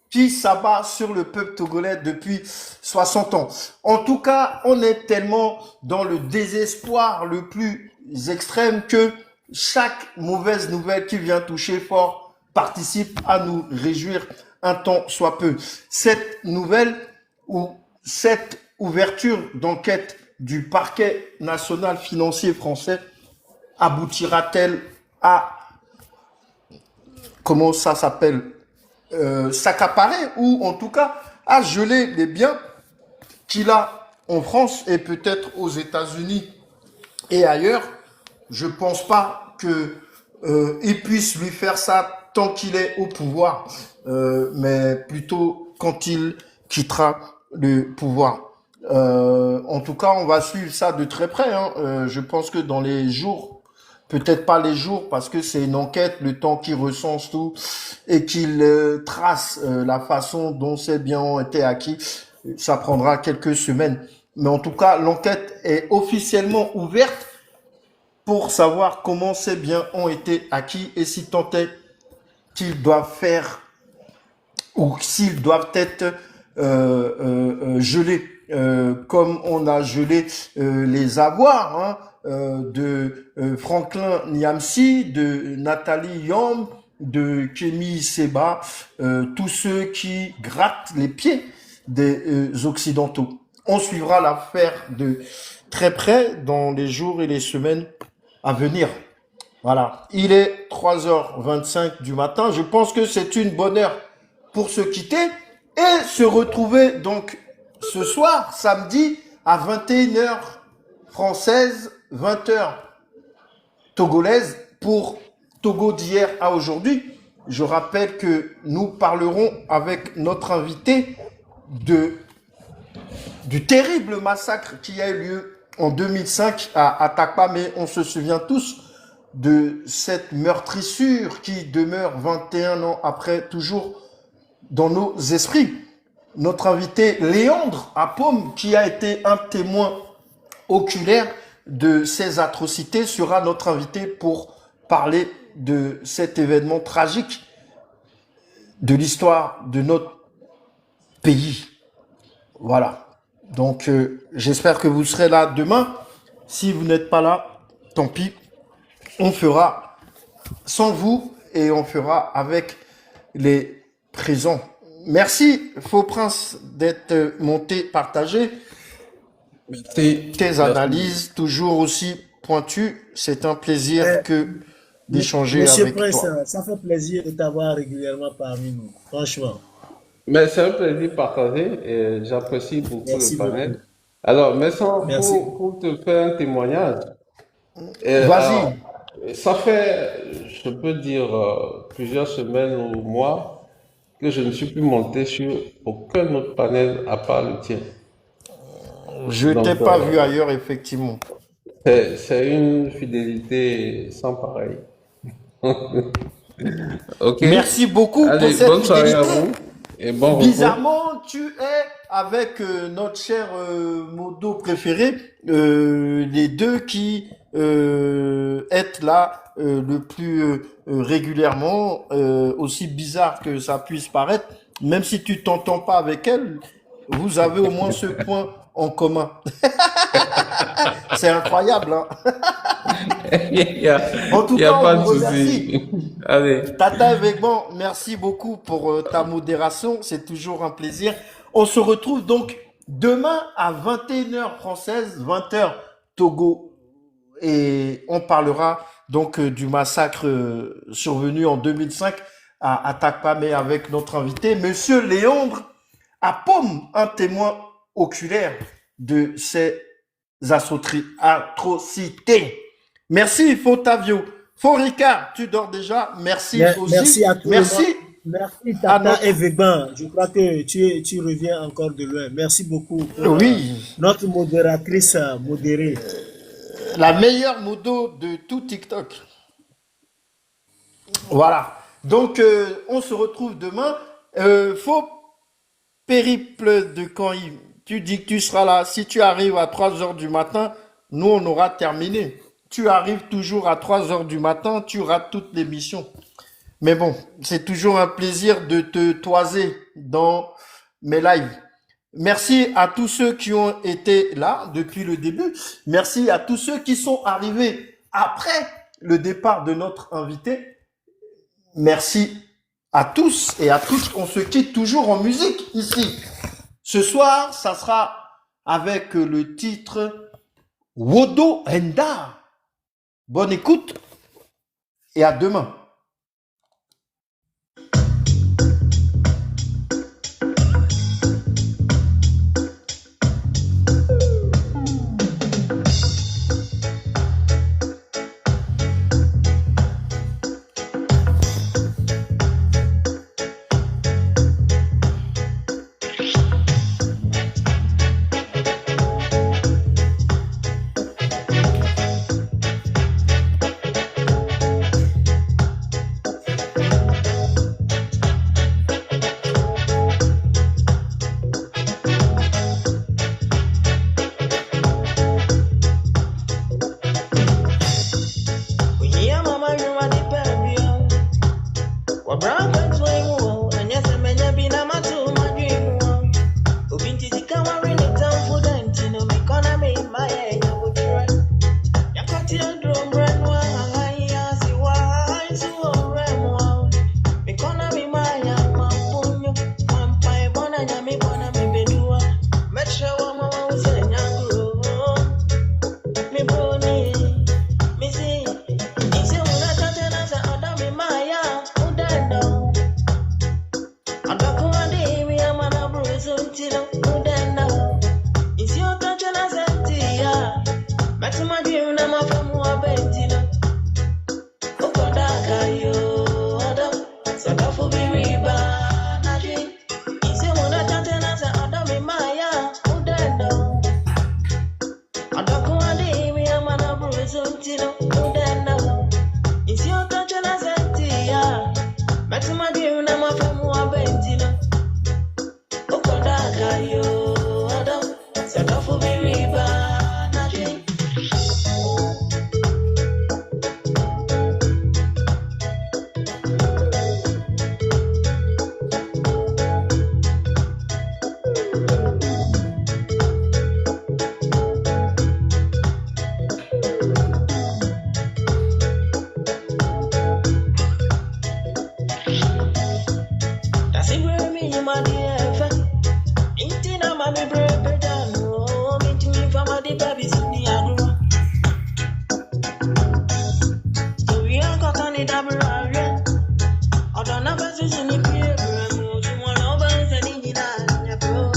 qui s'abat sur le peuple togolais depuis 60 ans. En tout cas, on est tellement dans le désespoir le plus extrême que chaque mauvaise nouvelle qui vient toucher Fort participe à nous réjouir un temps soit peu. Cette nouvelle ou cette ouverture d'enquête du parquet national financier français aboutira-t-elle à, comment ça s'appelle, s'accaparer ou en tout cas à geler les biens qu'il a en France et peut-être aux États-Unis et ailleurs? Je pense pas que il puisse lui faire ça tant qu'il est au pouvoir, mais plutôt quand il quittera le pouvoir. En tout cas, on va suivre ça de très près, hein. Je pense que dans les jours, peut-être pas les jours, parce que c'est une enquête, le temps qu'il recense tout et qu'il trace la façon dont ces biens ont été acquis, ça prendra quelques semaines. Mais en tout cas, l'enquête est officiellement ouverte pour savoir comment ces biens ont été acquis et si tant est qu'ils doivent faire ou s'ils doivent être gelés, comme on a gelé les avoirs, hein, de Franklin Niamsi, de Nathalie Yom, de Kémy Seba, tous ceux qui grattent les pieds des Occidentaux. On suivra l'affaire de très près dans les jours et les semaines à venir. Voilà, il est 3h25 du matin. Je pense que c'est une bonne heure pour se quitter et se retrouver donc ce soir, samedi, à 21h française, 20h togolaise pour Togo d'hier à aujourd'hui. Je rappelle que nous parlerons avec notre invité du terrible massacre qui a eu lieu en 2005 à Takpa, mais on se souvient tous de cette meurtrissure qui demeure 21 ans après toujours dans nos esprits. Notre invité Léandre Apom, qui a été un témoin oculaire de ces atrocités, sera notre invité pour parler de cet événement tragique de l'histoire de notre pays. Voilà. Donc, j'espère que vous serez là demain. Si vous n'êtes pas là, tant pis. On fera sans vous et on fera avec les présents. Merci, Faux Prince, d'être monté, partagé. Merci. Tes Merci. analyses, toujours aussi pointues. C'est un plaisir d'échanger Monsieur avec Prince, toi. ça fait plaisir de t'avoir régulièrement parmi nous. Franchement. Mais c'est un plaisir partagé et j'apprécie beaucoup Merci le beaucoup. panel. Alors, maintenant, Merci. pour te faire un témoignage, Vas-y. alors, ça fait, je peux dire, plusieurs semaines ou mois que je ne suis plus monté sur aucun autre panel à part le tien. Je t'ai Donc, pas vu ailleurs, effectivement. c'est une fidélité sans pareil. Ok? Merci beaucoup pour Allez, cette bonne soirée à fidélité. vous et bon repos. Bizarrement, tu es avec notre cher modo préféré, les deux qui êtes là le plus régulièrement, aussi bizarre que ça puisse paraître, même si tu t'entends pas avec elle, vous avez au moins ce point en commun. C'est incroyable, hein? En tout Il y a cas, pas on de vous remercie. souci. Allez. Tata Vegban, merci beaucoup pour ta modération, c'est toujours un plaisir. On se retrouve donc demain à 21h française, 20h Togo, et on parlera donc du massacre survenu en 2005 à Atakpa, mais avec notre invité, Monsieur Léandre Apom, un témoin oculaire de ces atrocités. Merci, Fotavio. Ricard, tu dors déjà. Merci aussi. Merci à tout le Merci. monde. Merci à Tata notre- et Vegban. Je crois que tu reviens encore de loin. Merci beaucoup pour Oui, notre modératrice modérée. la meilleure modo de tout TikTok. Voilà. Donc, on se retrouve demain. Faux périple de quand tu dis que tu seras là. Si tu arrives à 3h du matin, nous, on aura terminé. Tu arrives toujours à 3h du matin, tu rates toute l'émission. Mais bon, c'est toujours un plaisir de te toiser dans mes lives. Merci à tous ceux qui ont été là depuis le début. Merci à tous ceux qui sont arrivés après le départ de notre invité. Merci à tous et à toutes. On se quitte toujours en musique ici. Ce soir, ça sera avec le titre Wodo Enda. Bonne écoute et à demain. Maxima, dear, I'm a from Wabentino. Okoda, you my dear. Intina mami break down. Oh, meet me from a deep baby in the agro. So we are got on the double area. I don't know if it's in the peer. You want over and in the bro.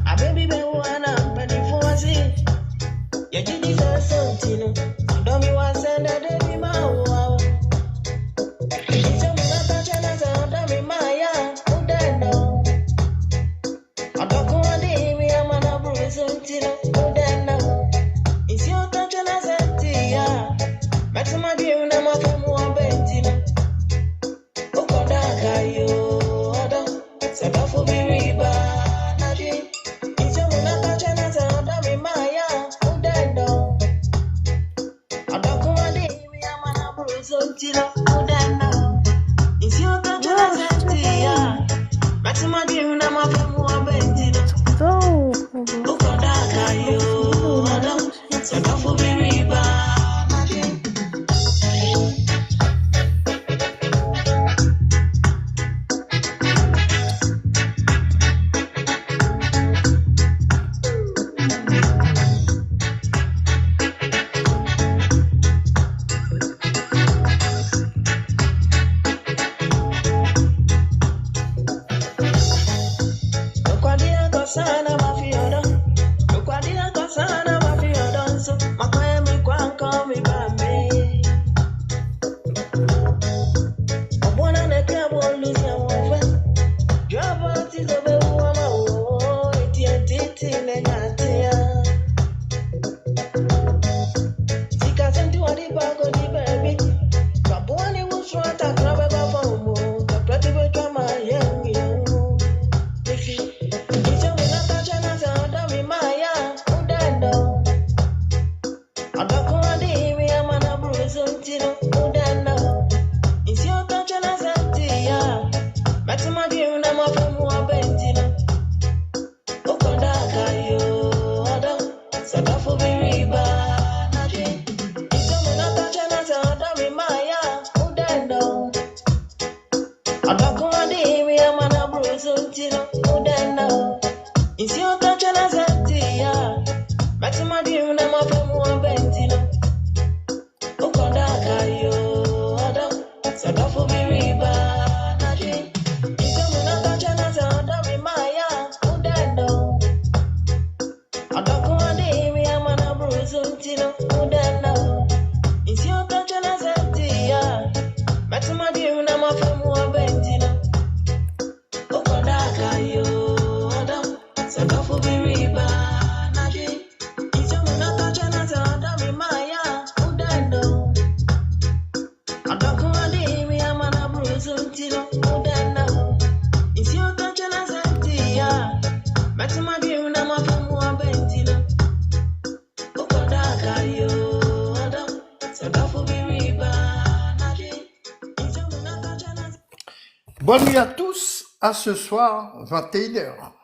A baby be one up ready for us. You did this something. Don't be one send a baby my wow. It's a mother channel sound of my young. Who don't know? I don't go on the me, I'm on a bruise until who don't know. It's your touch and I said, yeah. Maxima dear, and I'm a from one bentina. Oh, Kodaka, you other. Set off for me, riba. It's your mother channel sound of my young. Who don't know? I don't go on the me, I'm on a bruise until who don't know. It's your touch and I said, yeah. Maxima dear, and I'm a from one bentina. Oh, Kodaka, you other. Set off for me, riba. Ukwadia kosana mafiodo. Ukwadia kosana mafiodo. So makwaya mi kwanko mi bame. Obwana neke bolusi ya mwafe. Jwaba tizobe uwama uo. Iti ne nyatia. Sika senti wadi bago di baby. Kabuani wuswata krabe bafomo. Kaplati bekama yang yang. It's your touch and I said, yeah. Maxima dear, and I'm a from one bentina. Oh, Kodaka, you other. Set off for me, riba. It's your touch and I said, Maya. Who don't know? I don't go on the me, I'm on a bruise until who don't know. It's your touch and I said, yeah. Maxima dear, and I'm a from one bentina. Oh, Kodaka, you. Bonne nuit à tous, à ce soir, 21h.